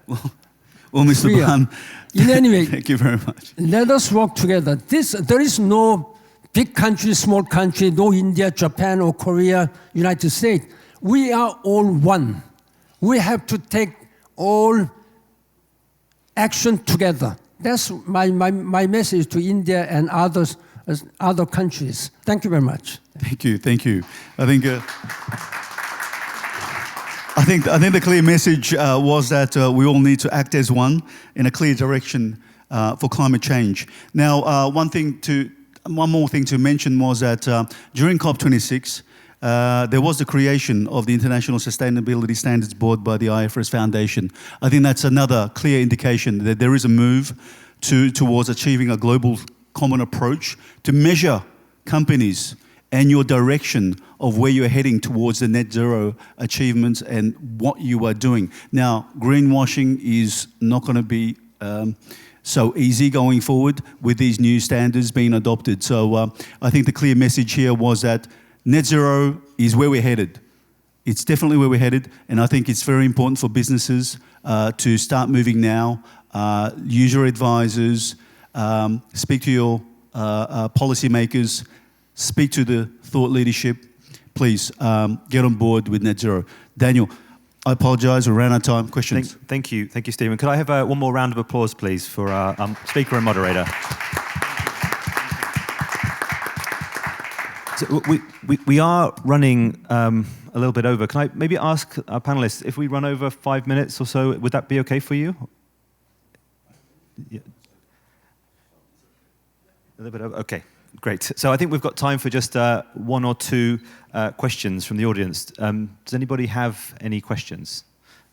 Well, Mr. freer. Ban, In any way, thank you very much. Let us work together. There is no big country, small country, no India, Japan, or Korea, United States. We are all one. We have to take all action together. That's my message to India and other countries. Thank you very much. Thank you. I think the clear message was that we all need to act as one in a clear direction for climate change. Now, one more thing to mention was that during COP26, there was the creation of the International Sustainability Standards Board by the IFRS Foundation. I think that's another clear indication that there is a move towards achieving a global common approach to measure companies and your direction of where you're heading towards the net zero achievements and what you are doing. Now, greenwashing is not going to be so easy going forward with these new standards being adopted. So I think the clear message here was that net zero is where we're headed. It's definitely where we're headed, and I think it's very important for businesses to start moving now. Use your advisors, speak to your policymakers, speak to the thought leadership, please get on board with net zero. Daniel, I apologize, we ran out of time. Questions? Thank you, Stephen. Could I have one more round of applause, please, for our speaker and moderator? So we are running a little bit over. Can I maybe ask our panelists if we run over 5 minutes or so? Would that be okay for you? Yeah. A little bit over. Okay, great. So I think we've got time for just one or two questions from the audience. Does anybody have any questions?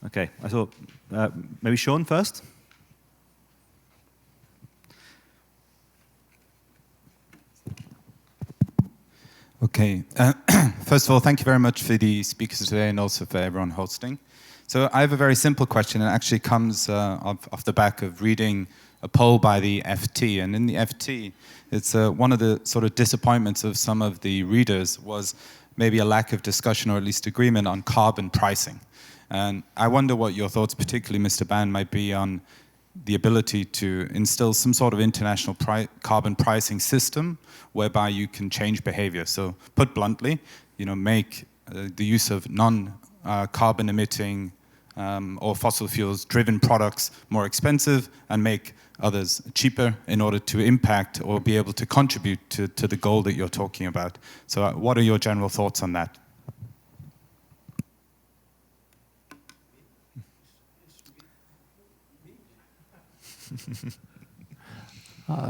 Okay, I thought maybe Sean first. Okay. First of all, thank you very much for the speakers today and also for everyone hosting. So I have a very simple question, and it actually comes off the back of reading a poll by the FT. And in the FT, it's one of the sort of disappointments of some of the readers was maybe a lack of discussion or at least agreement on carbon pricing. And I wonder what your thoughts, particularly Mr. Ban, might be on the ability to instill some sort of international carbon pricing system whereby you can change behavior. So put bluntly, make the use of non-carbon emitting or fossil fuels driven products more expensive and make others cheaper in order to impact or be able to contribute to the goal that you're talking about. So what are your general thoughts on that?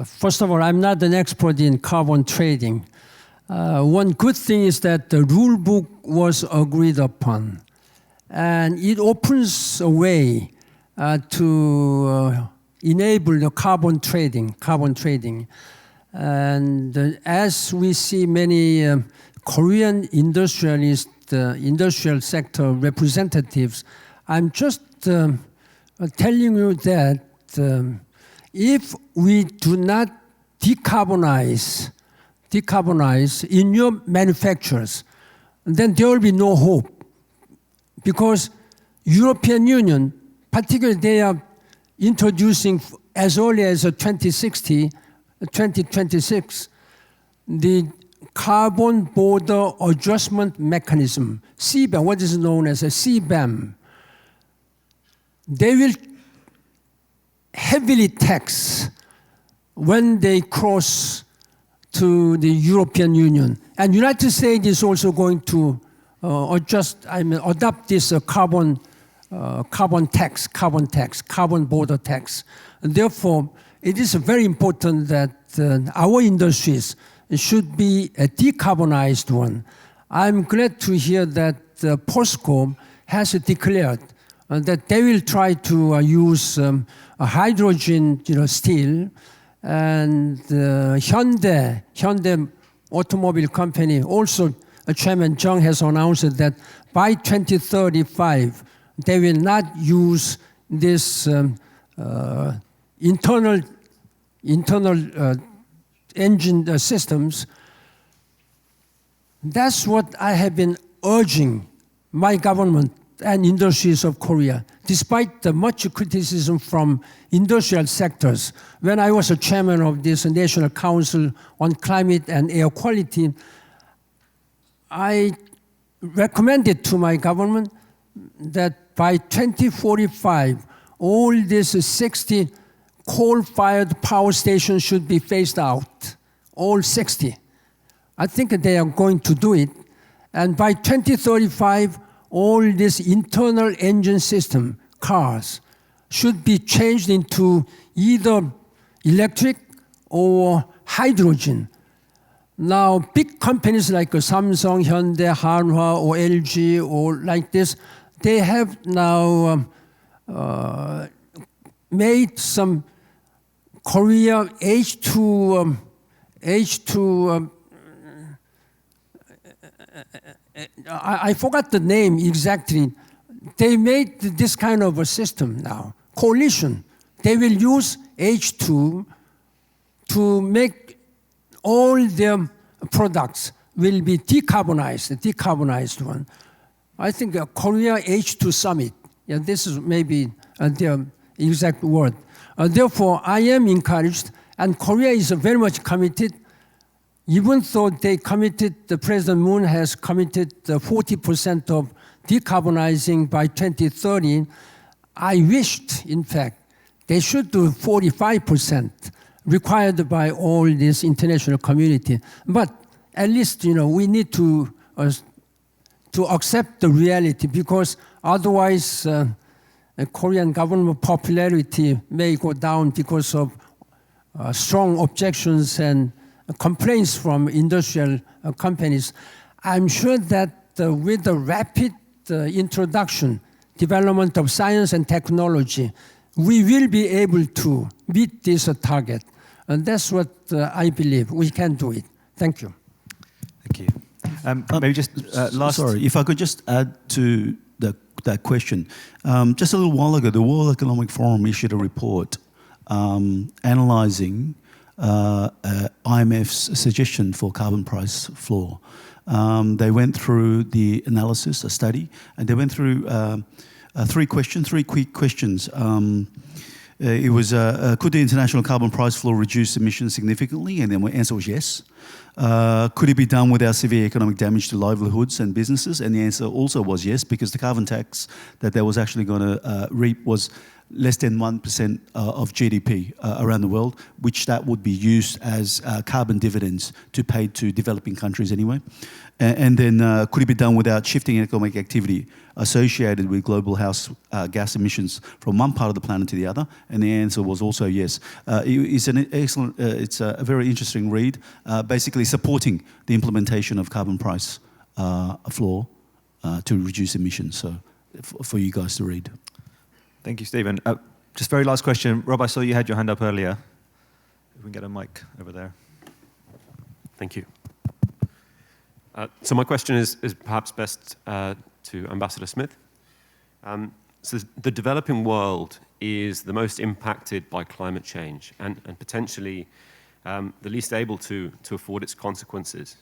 First of all, I'm not an expert in carbon trading. One good thing is that the rule book was agreed upon, and it opens a way to enable the carbon trading. And as we see many Korean industrialists, industrial sector representatives, I'm just telling you that if we do not decarbonize in your manufacturers, then there will be no hope. Because European Union, particularly they are introducing as early as 2026, the Carbon Border Adjustment Mechanism, CBAM, what is known as a CBAM. They will heavily tax when they cross to the European Union. And United States is also going to adopt this carbon border tax. And therefore, it is very important that our industries should be a decarbonized one. I'm glad to hear that POSCO has declared that they will try to use a hydrogen steel, and Hyundai automobile company, also Chairman Chung has announced that by 2035 they will not use this internal engine systems. That's what I have been urging my government and industries of Korea, despite the much criticism from industrial sectors. When I was a chairman of this National Council on Climate and Air Quality, I recommended to my government that by 2045, all these 60 coal-fired power stations should be phased out, all 60. I think they are going to do it. And by 2035, all this internal engine system, cars, should be changed into either electric or hydrogen. Now, big companies like Samsung, Hyundai, Hanwha, or LG, or like this, they have now made some Korea H2 I forgot the name exactly. They made this kind of a system now, coalition. They will use H2 to make all their products will be decarbonized one. I think Korea H2 Summit, yeah, this is maybe their exact word. Therefore, I am encouraged, and Korea is very much committed. even though they committed, the President Moon has committed 40% of decarbonizing by 2030, I wished, in fact, they should do 45% required by all this international community. But at least, we need to accept the reality, because otherwise Korean government popularity may go down because of strong objections and complaints from industrial companies. I'm sure that with the rapid introduction, development of science and technology, we will be able to meet this target. And that's what I believe. We can do it. Thank you. Thank you. Maybe just last... Sorry, if I could just add to that question. Just a little while ago, the World Economic Forum issued a report analysing IMF's suggestion for carbon price floor. They went through the analysis, a study, and they went through three quick questions. It was, could the international carbon price floor reduce emissions significantly? And then the answer was yes. Could it be done without severe economic damage to livelihoods and businesses? And the answer also was yes, because the carbon tax that they was actually going to reap was less than 1% of GDP around the world, which that would be used as carbon dividends to pay to developing countries anyway. And then could it be done without shifting economic activity associated with global house gas emissions from one part of the planet to the other? And the answer was also yes. It's an excellent, it's a very interesting read, basically supporting the implementation of carbon price floor to reduce emissions. So for you guys to read. Thank you, Stephen. Just very last question. Rob, I saw you had your hand up earlier. If we can get a mic over there. Thank you. So my question is perhaps best to Ambassador Smith. So the developing world is the most impacted by climate change and potentially the least able to afford its consequences.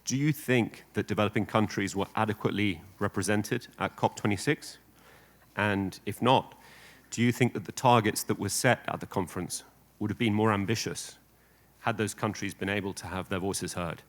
Do you think that developing countries were adequately represented at COP26? And if not, do you think that the targets that were set at the conference would have been more ambitious had those countries been able to have their voices heard?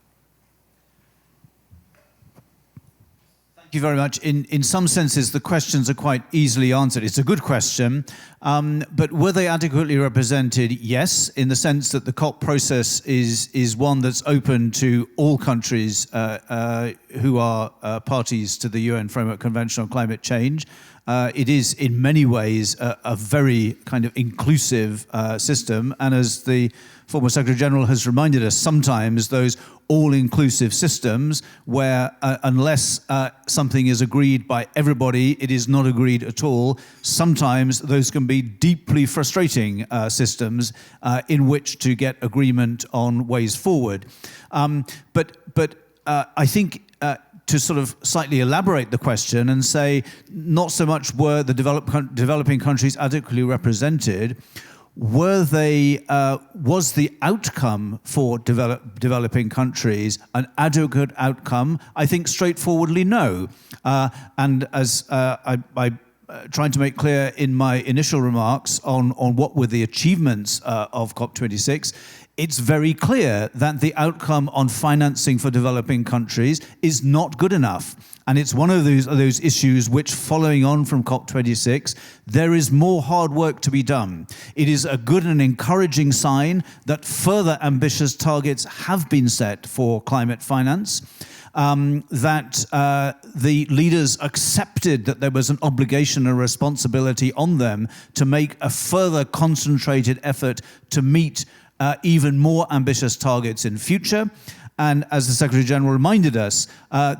Thank you very much. In some senses, the questions are quite easily answered. It's a good question, but were they adequately represented? Yes, in the sense that the COP process is one that's open to all countries who are parties to the UN Framework Convention on Climate Change. It is in many ways a very kind of inclusive system, and as the former Secretary General has reminded us, sometimes those all-inclusive systems where unless something is agreed by everybody, it is not agreed at all, sometimes those can be deeply frustrating systems in which to get agreement on ways forward. But I think to sort of slightly elaborate the question and say, not so much were the developing countries adequately represented, was the outcome for developing countries an adequate outcome? I think straightforwardly no. And as I tried to make clear in my initial remarks on what were the achievements of COP26, it's very clear that the outcome on financing for developing countries is not good enough. And it's one of those issues which, following on from COP26, there is more hard work to be done. It is a good and encouraging sign that further ambitious targets have been set for climate finance, that the leaders accepted that there was an obligation and responsibility on them to make a further concentrated effort to meet even more ambitious targets in future. And as the Secretary General reminded us,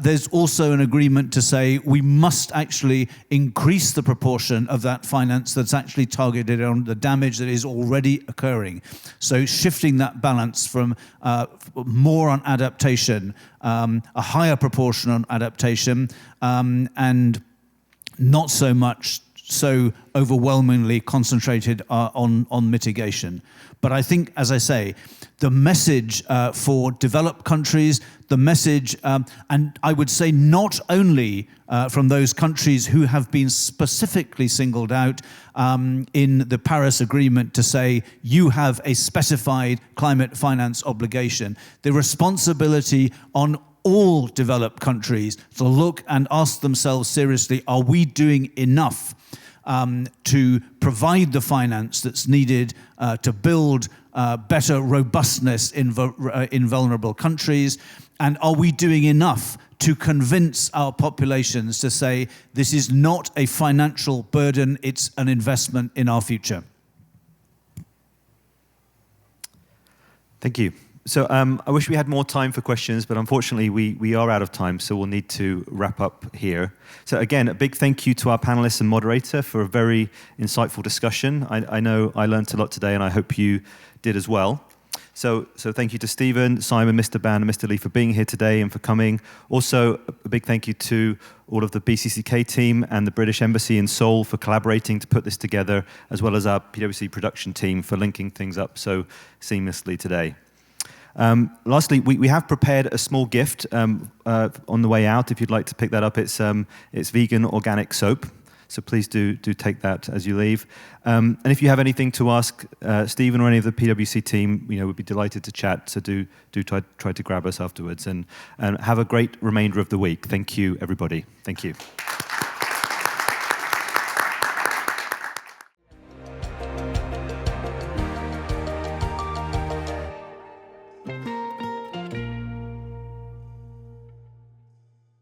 there's also an agreement to say we must actually increase the proportion of that finance that's actually targeted on the damage that is already occurring. So shifting that balance from more on adaptation, a higher proportion on adaptation, and not so much so overwhelmingly concentrated on mitigation. But I think, as I say, the message for developed countries, the message, and I would say not only from those countries who have been specifically singled out in the Paris Agreement to say you have a specified climate finance obligation, the responsibility on all developed countries to look and ask themselves seriously, are we doing enough to provide the finance that's needed to build better robustness in vulnerable countries? And are we doing enough to convince our populations to say this is not a financial burden, it's an investment in our future? Thank you. So I wish we had more time for questions, but unfortunately we are out of time, so we'll need to wrap up here. So again, a big thank you to our panelists and moderator for a very insightful discussion. I know I learned a lot today, and I hope you did as well. So thank you to Stephen, Simon, Mr. Ban, and Mr. Lee for being here today and for coming. Also, a big thank you to all of the BCCK team and the British Embassy in Seoul for collaborating to put this together, as well as our PwC production team for linking things up so seamlessly today. Lastly, we have prepared a small gift on the way out. If you'd like to pick that up, it's vegan organic soap. So please do take that as you leave. And if you have anything to ask Stephen or any of the PwC team, we'd be delighted to chat. So do try to grab us afterwards, and have a great remainder of the week. Thank you, everybody. Thank you.